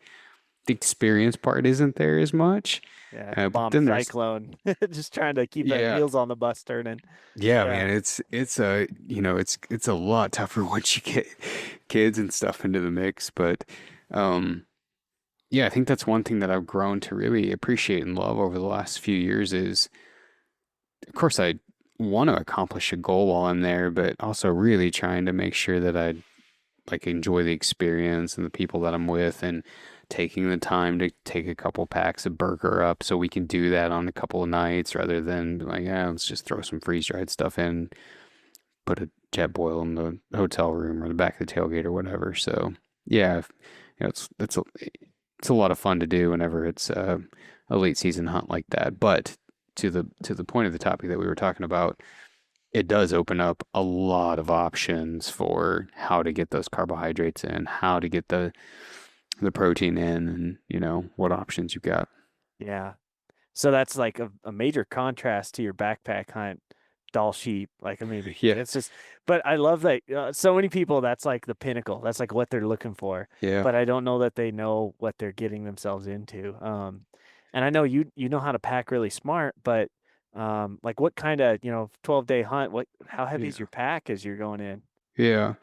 the experience part isn't there as much. yeah. But Bomb then there's cyclone, just trying to keep the yeah. wheels on the bus turning. Yeah, Yeah, man, it's a it's a lot tougher once you get kids and stuff into the mix, but um yeah, I think that's one thing that I've grown to really appreciate and love over the last few years is, of course, I want to accomplish a goal while I'm there, but also really trying to make sure that I like enjoy the experience and the people that I'm with, and taking the time to take a couple packs of burger up so we can do that on a couple of nights rather than like, yeah, let's just throw some freeze dried stuff in, put a jet boil in the hotel room or the back of the tailgate or whatever. So yeah, it's a lot of fun to do whenever it's a late season hunt like that. But to the point of the topic that we were talking about, it does open up a lot of options for how to get those carbohydrates in, how to get the protein in, and what options you've got. yeah. So that's like a major contrast to your backpack hunt, doll sheep. Like, I mean, Yeah, it's just, but I love that so many people, that's like the pinnacle. That's like what they're looking for. yeah, But I don't know that they know what they're getting themselves into. And I know you know how to pack really smart, but like what kind of, 12-day hunt, how heavy is yeah, your pack as you're going in? yeah.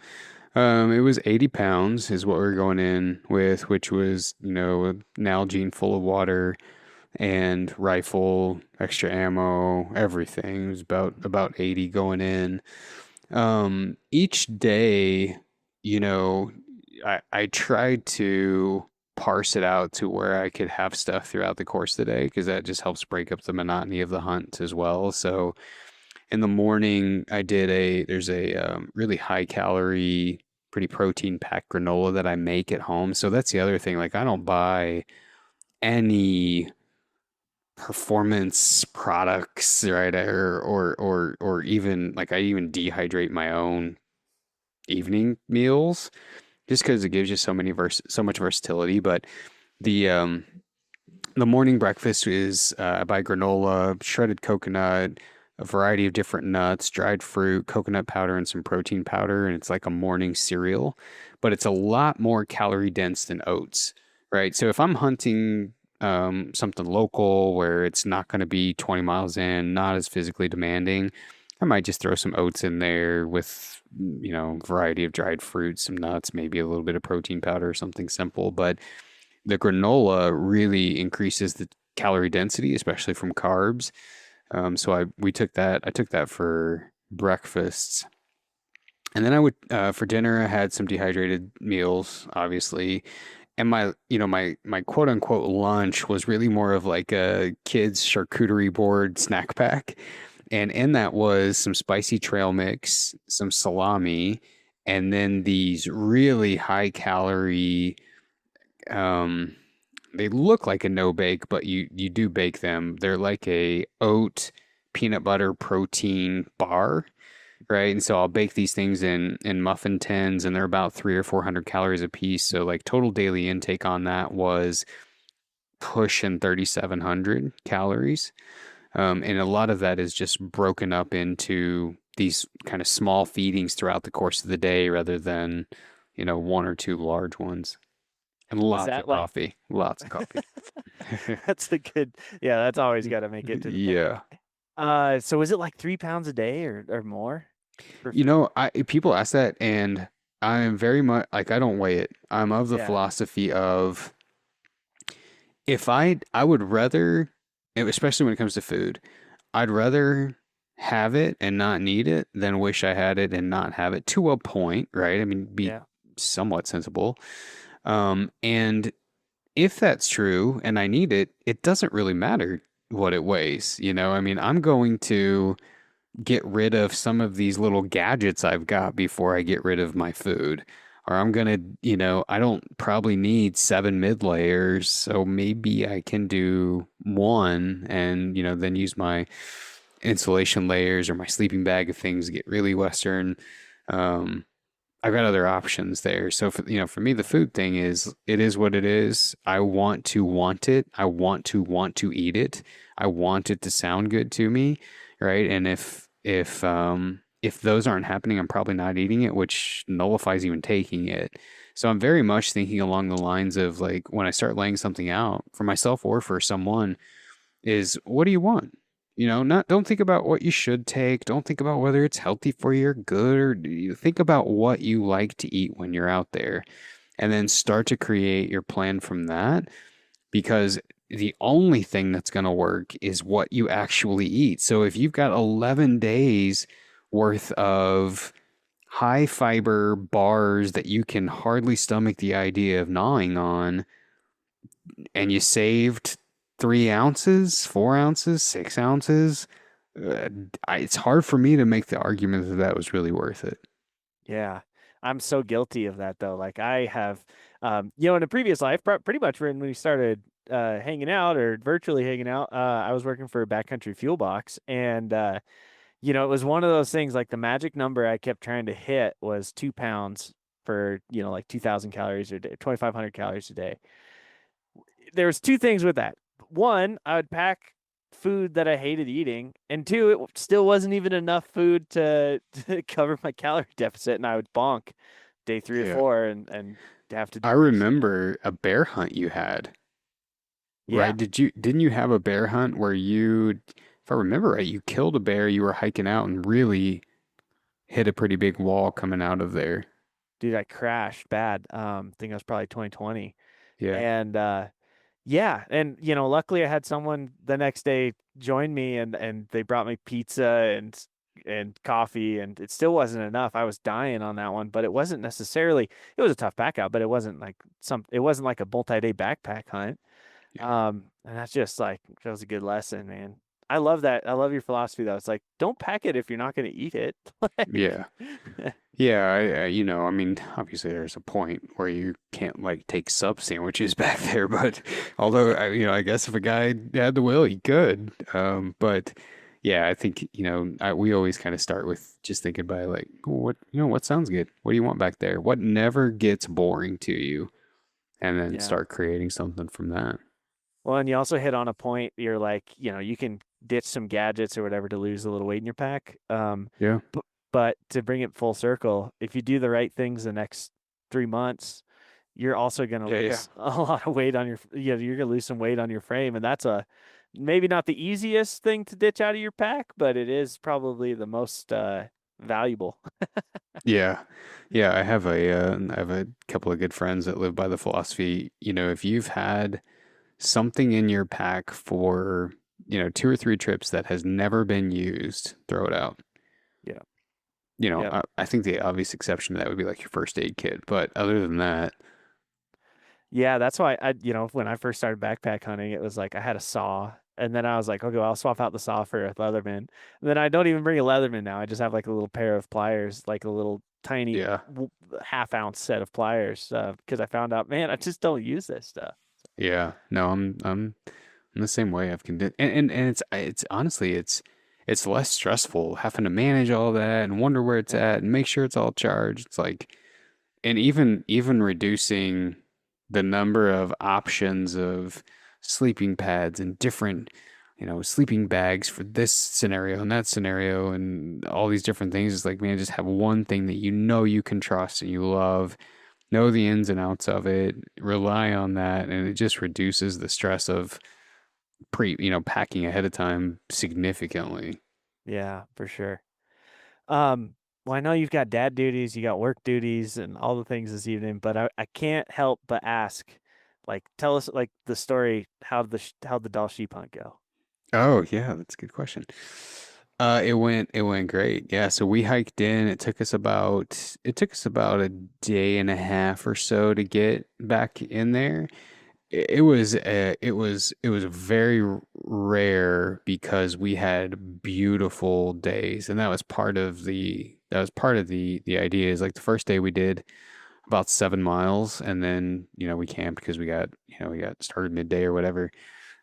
It was 80 pounds is what we are going in with, which was, an Nalgene full of water and rifle, extra ammo, everything. It was about 80 going in. Each day, you know, I tried to parse it out to where I could have stuff throughout the course of the day because that just helps break up the monotony of the hunt as well. So in the morning, there's a really high calorie, pretty protein packed granola that I make at home. So that's the other thing. Like I don't buy any performance products, right? Or even like I even dehydrate my own evening meals just because it gives you so much versatility. But the um the morning breakfast is I buy granola, shredded coconut, a variety of different nuts, dried fruit, coconut powder, and some protein powder, and it's like a morning cereal, but it's a lot more calorie dense than oats, right? So if I'm hunting something local where it's not going to be 20 miles in, not as physically demanding, I might just throw some oats in there with, variety of dried fruits, some nuts, maybe a little bit of protein powder or something simple. But the granola really increases the calorie density, especially from carbs. So I took that for breakfasts. And then I would for dinner I had some dehydrated meals, obviously. And my quote unquote lunch was really more of like a kid's charcuterie board snack pack. And in that was some spicy trail mix, some salami, and then these really high calorie um they look like a no bake, but you do bake them. They're like a oat peanut butter protein bar, right? And so I'll bake these things in muffin tins, and they're about 300 or 400 calories a piece. So like total daily intake on that was pushing 3,700 calories. And a lot of that is just broken up into these kind of small feedings throughout the course of the day rather than, one or two large ones. And Is lots of that like coffee. Lots of coffee. that's the good? Yeah, that's always got to make it to the day. Yeah. So is it like 3 pounds a day or more for You food? know, people ask that, and I am very much like I don't weigh it. I'm of the Yeah, philosophy of if I would rather, especially when it comes to food, I'd rather have it and not need it than wish I had it and not have it to a point, right? I mean, be yeah, somewhat sensible. And if that's true and I need it, it doesn't really matter what it weighs, I mean, I'm going to get rid of some of these little gadgets I've got before I get rid of my food. Or I'm gonna, I don't probably need 7 mid layers, so maybe I can do one and, then use my insulation layers or my sleeping bag if things get really Western. Um, I've got other options there. So for me, the food thing is it is what it is. I want it. I want to eat it. I want it to sound good to me, right? And if those aren't happening, I'm probably not eating it, which nullifies even taking it. So I'm very much thinking along the lines of like when I start laying something out for myself or for someone is what do you want? Not don't think about what you should take. Don't think about whether it's healthy for you or good or you think about what you like to eat when you're out there and then start to create your plan from that because the only thing that's going to work is what you actually eat. So if you've got 11 days worth of high fiber bars that you can hardly stomach the idea of gnawing on, and you saved 3 ounces, 4 ounces, 6 ounces, it's hard for me to make the argument that that was really worth it. yeah. I'm so guilty of that though. Like I have, in a previous life, pretty much when we started hanging out or virtually hanging out, I was working for a backcountry fuel box, and it was one of those things. Like the magic number I kept trying to hit was 2 pounds for like 2,000 calories a day, 2,500 calories a day. There was two things with that. One, I would pack food that I hated eating, and two, it still wasn't even enough food to cover my calorie deficit, and I would bonk day 3 or 4 and have to I decrease again. remember a bear hunt you had, Yeah, right? Didn't you have a bear hunt where if I remember right, you killed a bear, you were hiking out and really hit a pretty big wall coming out of there. dude, I crashed bad. I think it was probably 2020, Yeah. and yeah, and luckily I had someone the next day join me, and they brought me pizza and coffee, and it still wasn't enough. I was dying on that one, but it wasn't necessarily. It was a tough back out, but it wasn't like It wasn't like a multi-day backpack hunt. Yeah. And that's just like that was a good lesson, man. I love that. I love your philosophy though. It's like don't pack it if you're not going to eat it. Yeah. Like, Yeah, I mean, obviously there's a point where you can't like take sub sandwiches back there, but although I guess if a guy had the will, he could. But yeah, I think we always kind of start with just thinking by like what sounds good. What do you want back there? What never gets boring to you, and then yeah. start creating something from that. Well, and you also hit on a point. You're like, you can ditch some gadgets or whatever to lose a little weight in your pack. Yeah, But, but to bring it full circle, if you do the right things the next 3 months, you're also going to yeah, yeah, lose a lot of weight on you're going to lose some weight on your frame. And that's maybe not the easiest thing to ditch out of your pack, but it is probably the most valuable. yeah, yeah. I have a couple of good friends that live by the philosophy. If you've had something in your pack for, 2 or 3 trips that has never been used, throw it out. Yeah. Yeah. I think the obvious exception to that would be like your first aid kit. But other than that, Yeah, that's why when I first started backpack hunting, it was like I had a saw, and then I was like, okay, well, I'll swap out the saw for a Leatherman. And then I don't even bring a Leatherman now. I just have like a little pair of pliers, like a little tiny yeah, half-ounce set of pliers, because I found out, man, I just don't use this stuff. yeah. No, I'm the same way. And it's honestly it's less stressful having to manage all that and wonder where it's Yeah, at and make sure it's all charged. It's like and even reducing the number of options of sleeping pads and different sleeping bags for this scenario and that scenario and all these different things. It's like, man, just have one thing that you can trust and you love, know the ins and outs of it, rely on that, and it just reduces the stress of packing ahead of time significantly. Yeah, for sure. Well, I know you've got dad duties, you got work duties, and all the things this evening, but I can't help but ask, like, tell us like the story how'd the Dall sheep hunt go? Oh yeah, that's a good question. It went great. Yeah, so we hiked in. It took us about a day and a half or so to get back in there. It was very rare because we had beautiful days, and that was part of the idea. Is like the first day we did about 7 miles, and then we camped because we got started midday or whatever.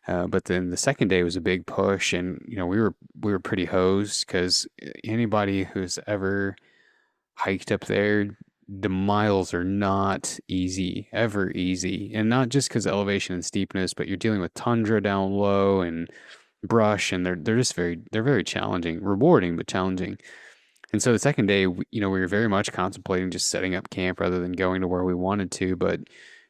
But then the second day was a big push, and we were pretty hosed because anybody who's ever hiked up there, the miles are not ever easy, and not just because of elevation and steepness, but you're dealing with tundra down low and brush, and they're very challenging, rewarding but challenging. And so the second day, we were very much contemplating just setting up camp rather than going to where we wanted to, but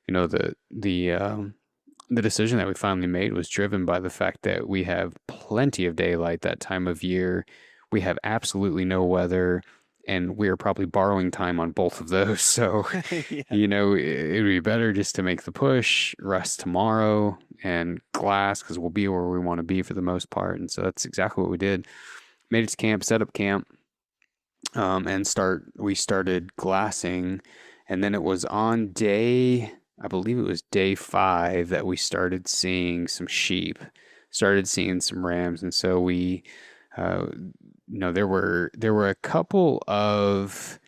you know the decision that we finally made was driven by the fact that we have plenty of daylight that time of year. We have absolutely no weather, and we are probably borrowing time on both of those. So, Yeah. it would be better just to make the push, rest tomorrow, and glass because we'll be where we want to be for the most part. And so that's exactly what we did. Made it to camp, set up camp, we started glassing, and then it was on I believe it was day 5 that we started seeing some sheep, started seeing some rams. And so uh, there were a couple of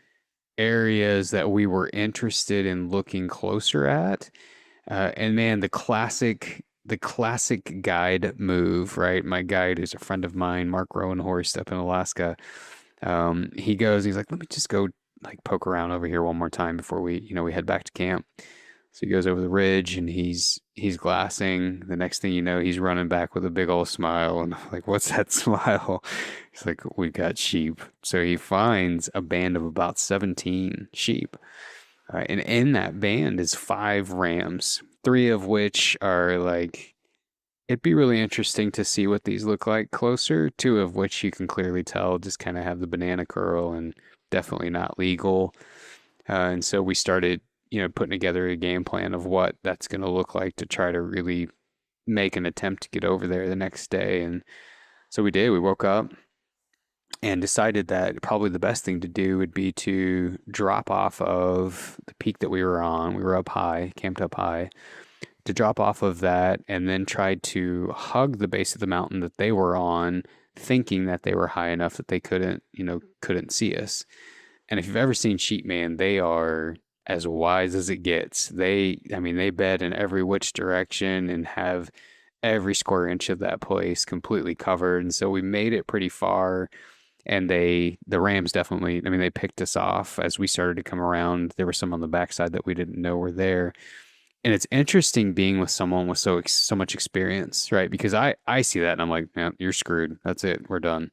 areas that we were interested in looking closer at. And man, the classic guide move, right? My guide is a friend of mine, Mark Rowenhorst up in Alaska. He's like, let me just go like poke around over here one more time before we head back to camp. So he goes over the ridge and he's glassing. The next thing you know, he's running back with a big old smile. And I'm like, what's that smile? He's like, we've got sheep. So he finds a band of about 17 sheep. And in that band is 5 rams, 3 of which are like, it'd be really interesting to see what these look like closer. 2 of which you can clearly tell just kind of have the banana curl and definitely not legal. And so we started, putting together a game plan of what that's going to look like to try to really make an attempt to get over there the next day. And so we did. We woke up and decided that probably the best thing to do would be to drop off of the peak that we were on. We were up high, camped up high, to drop off of that and then tried to hug the base of the mountain that they were on, thinking that they were high enough that they couldn't see us. And if you've ever seen sheep, man, they are as wise as it gets. They bed in every which direction and have every square inch of that place completely covered. And so we made it pretty far. And the Rams definitely, they picked us off as we started to come around. There were some on the backside that we didn't know were there. And it's interesting being with someone with so much experience, right? Because I see that and I'm like, man, you're screwed. That's it. We're done.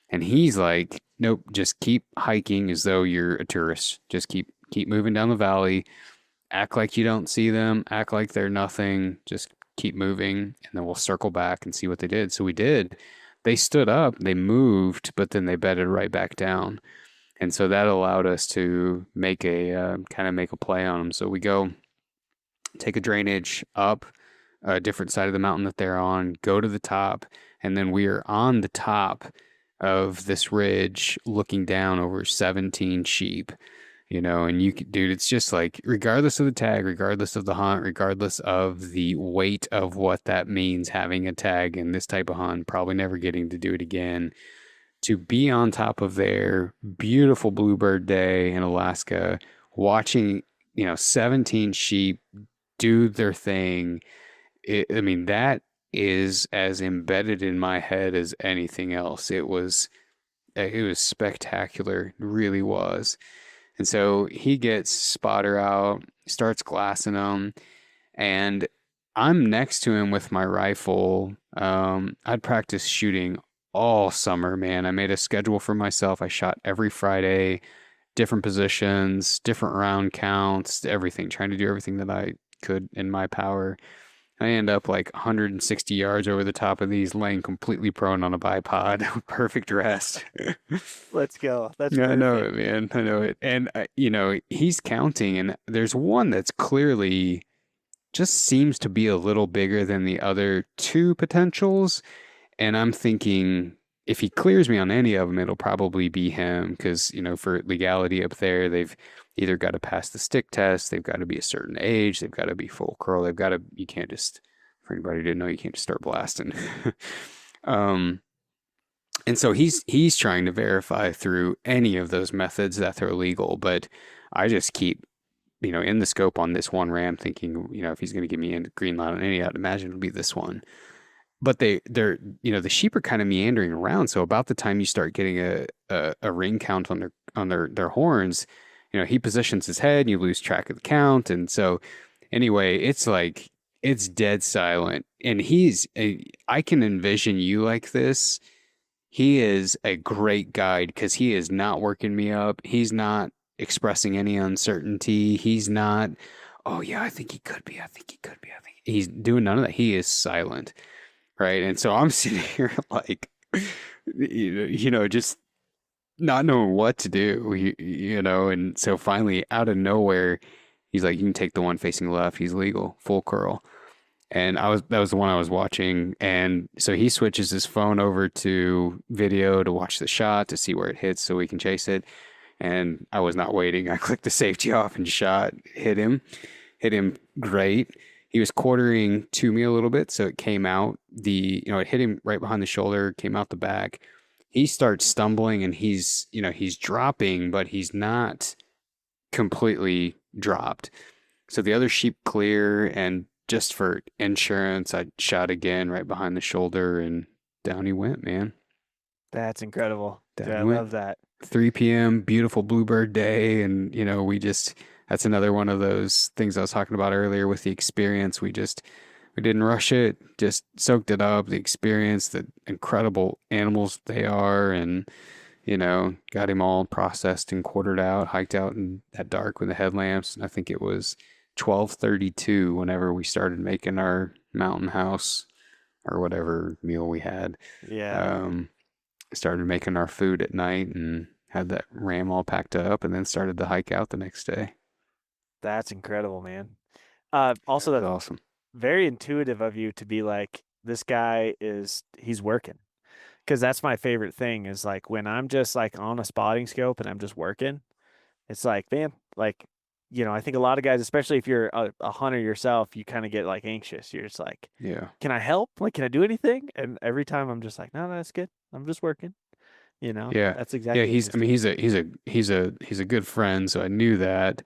And he's like, nope, just keep hiking as though you're a tourist. Just keep moving down the valley. Act like you don't see them. Act like they're nothing. Just keep moving, and then we'll circle back and see what they did. So we did. They stood up, they moved, but then they bedded right back down. And so that allowed us to make a kind of make a play on them. So we go take a drainage up a different side of the mountain that they're on, go to the top, and then we are on the top of this ridge looking down over 17 sheep, and dude, it's just like, regardless of the tag, regardless of the hunt, regardless of the weight of what that means, having a tag in this type of hunt, probably never getting to do it again, to be on top of their beautiful bluebird day in Alaska, watching, 17 sheep do their thing. That is as embedded in my head as anything else. It was spectacular, it really was. And so he gets spotter out, starts glassing them, and I'm next to him with my rifle. I'd practice shooting all summer, man. I made a schedule for myself. I shot every Friday, different positions, different round counts, everything, trying to do everything that I could in my power. I end up like 160 yards over the top of these, laying completely prone on a bipod, perfect rest. Let's go. That's Yeah, I know it, perfect. man. I know it. And, he's counting, and there's one that's clearly just seems to be a little bigger than the other two potentials. And I'm thinking if he clears me on any of them, it'll probably be him because, for legality up there, they've either got to pass the stick test, they've got to be a certain age, they've got to be full curl, you can't just, for anybody who didn't know, you can't just start blasting. um, and so he's trying to verify through any of those methods that they're legal, but I just keep in the scope on this one ram thinking, if he's going to give me a green light on any, I'd imagine it'll be this one. But the sheep are kind of meandering around. So about the time you start getting a ring count on their horns, he positions his head and you lose track of the count. And so anyway, it's like, it's dead silent. And I can envision you like this. He is a great guide because he is not working me up. He's not expressing any uncertainty. He's not, oh yeah, I think he could be. I think he could be. I think he's doing none of that. He is silent, right? And so I'm sitting here like, just not knowing what to do, And so finally, out of nowhere, he's like, "You can take the one facing left. He's legal, full curl." And that was the one I was watching. And so he switches his phone over to video to watch the shot to see where it hits so we can chase it. And I was not waiting. I clicked the safety off and shot, hit him great. He was quartering to me a little bit, so it came out it hit him right behind the shoulder, came out the back. He starts stumbling and he's dropping, but he's not completely dropped. So the other sheep clear, and just for insurance, I shot again right behind the shoulder, and down he went, man. That's incredible. Down Dude, he I went. love that. 3 p.m., beautiful bluebird day. And, that's another one of those things I was talking about earlier with the experience. We didn't rush it, just soaked it up, the experience, the incredible animals they are. And, got him all processed and quartered out, hiked out at dark with the headlamps. And I think it was 12:32 whenever we started making our mountain house or whatever meal we had. Yeah. Started making our food at night and had that ram all packed up, and then started the hike out the next day. That's incredible, man. Also, That's that's awesome. very intuitive of you to be like, this guy he's working. Because that's my favorite thing is like when I'm just like on a spotting scope and I'm just working, it's like, man, like, I think a lot of guys, especially if you're a hunter yourself, you kind of get like anxious. You're just like, Yeah. can I help? Like, can I do anything? And every time I'm just like, no, that's good. I'm just working. Yeah. That's Yeah, exactly what he's doing. he's a good friend, so I knew that.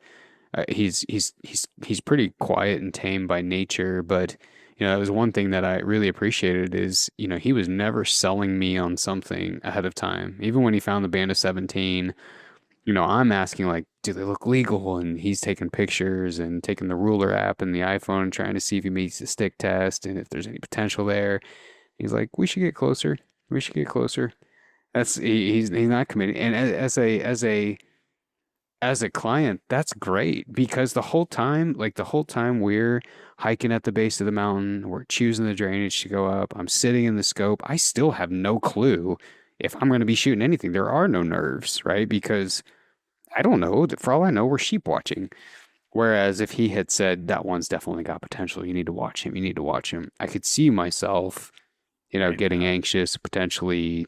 He's pretty quiet and tame by nature, but that was one thing that I really appreciated is, he was never selling me on something ahead of time. Even when he found the band of 17, I'm asking like, do they look legal? And he's taking pictures and taking the ruler app and the iPhone and trying to see if he meets the stick test and if there's any potential there. He's like, we should get closer. We should get closer. He's not committing. And as a client, that's great because the whole time we're hiking at the base of the mountain, we're choosing the drainage to go up. I'm sitting in the scope. I still have no clue if I'm going to be shooting anything. There are no nerves, right? Because I don't know. For all I know, we're sheep watching. Whereas if he had said that one's definitely got potential, you need to watch him. You need to watch him. I could see myself, Writing getting down. anxious, potentially,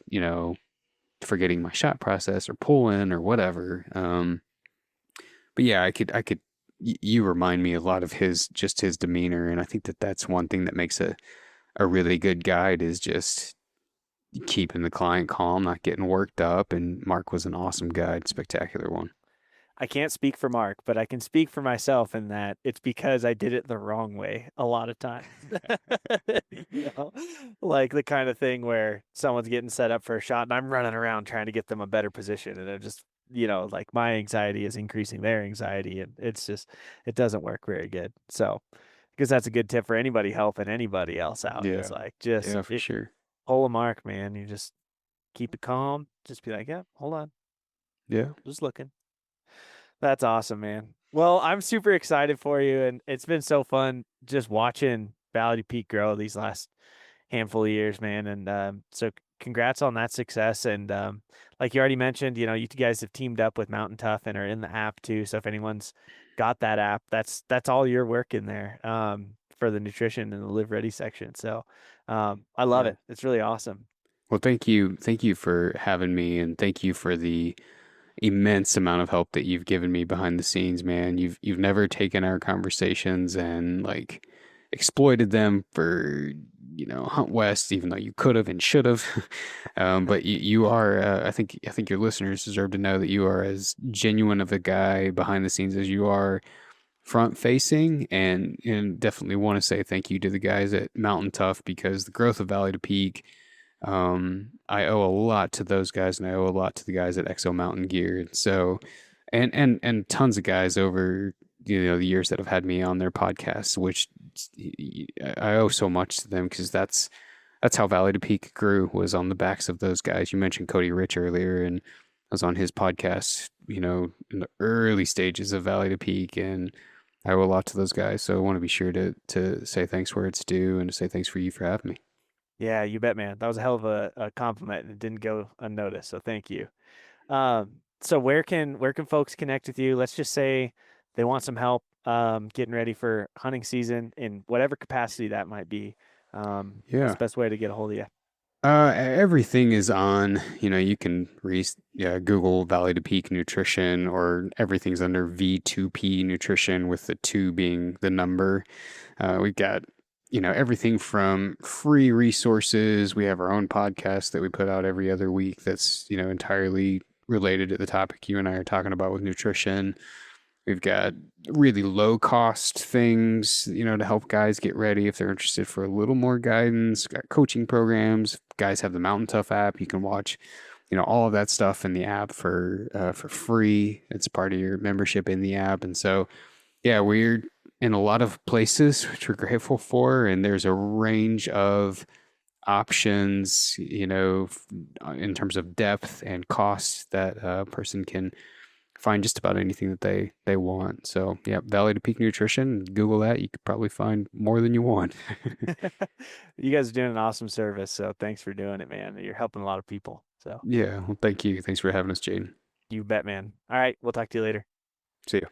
forgetting my shot process or pulling or whatever. But yeah, you remind me a lot of his demeanor. And I think that that's one thing that makes a really good guide is just keeping the client calm, not getting worked up. And Mark was an awesome guide, spectacular one. I can't speak for Mark, but I can speak for myself in that it's because I did it the wrong way a lot of times. you know, like the kind of thing where someone's getting set up for a shot and I'm running around trying to get them a better position. And it just, like my anxiety is increasing their anxiety. And it's just, it doesn't work very good. So because that's a good tip for anybody helping anybody else out. Yeah. It's like, just Yeah, for sure. pull a mark, man. You just keep it calm. Just be like, yeah, hold on. Yeah. Just looking. That's awesome, man. Well, I'm super excited for you, and it's been so fun just watching Valley to Peak grow these last handful of years, man. And so congrats on that success. And like you already mentioned, you guys have teamed up with Mountain Tough and are in the app too. So if anyone's got that app, that's all your work in there for the nutrition and the Live Ready section. So I love Yeah. it. It's really awesome. Well, thank you. Thank you for having me, and thank you for the immense amount of help that you've given me behind the scenes, man. You've never taken our conversations and like exploited them for, Hunt West, even though you could have and should have. But you are, I think your listeners deserve to know that you are as genuine of a guy behind the scenes as you are front facing, and definitely want to say thank you to the guys at Mountain Tough, because the growth of Valley to Peak, I owe a lot to those guys, and I owe a lot to the guys at Exo Mountain Gear. And so, and tons of guys over, the years that have had me on their podcasts, which I owe so much to them, because that's how Valley to Peak grew, was on the backs of those guys. You mentioned Cody Rich earlier, and I was on his podcast, in the early stages of Valley to Peak, and I owe a lot to those guys. So I want to be sure to say thanks where it's due, and to say thanks for you for having me. Yeah, you bet, man. That was a hell of a compliment, and it didn't go unnoticed. So thank you. So where can folks connect with you? Let's just say they want some help getting ready for hunting season in whatever capacity that might be. What's Yeah. the best way to get a hold of you? Everything is on, you can Google Valley to Peak Nutrition, or everything's under V2P Nutrition, with the 2 being the number. We've got, everything from free resources. We have our own podcast that we put out every other week that's, entirely related to the topic you and I are talking about with nutrition. We've got really low cost things, to help guys get ready if they're interested for a little more guidance. Got coaching programs. Guys have the Mountain Tough app. You can watch, all of that stuff in the app for free. It's part of your membership in the app. And so, yeah, we're in a lot of places, which we're grateful for. And there's a range of options, in terms of depth and cost, that a person can find just about anything that they want. So yeah, Valley to Peak Nutrition, Google that. You could probably find more than you want. You guys are doing an awesome service, so thanks for doing it, man. You're helping a lot of people. So Yeah, well, thank you. Thanks for having us, Jaden. you bet, man. All right, we'll talk to you later. See you.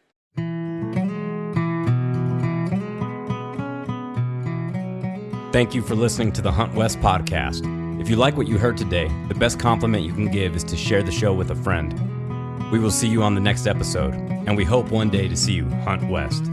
Thank you for listening to the Hunt West podcast. If you like what you heard today, the best compliment you can give is to share the show with a friend. We will see you on the next episode, and we hope one day to see you hunt west.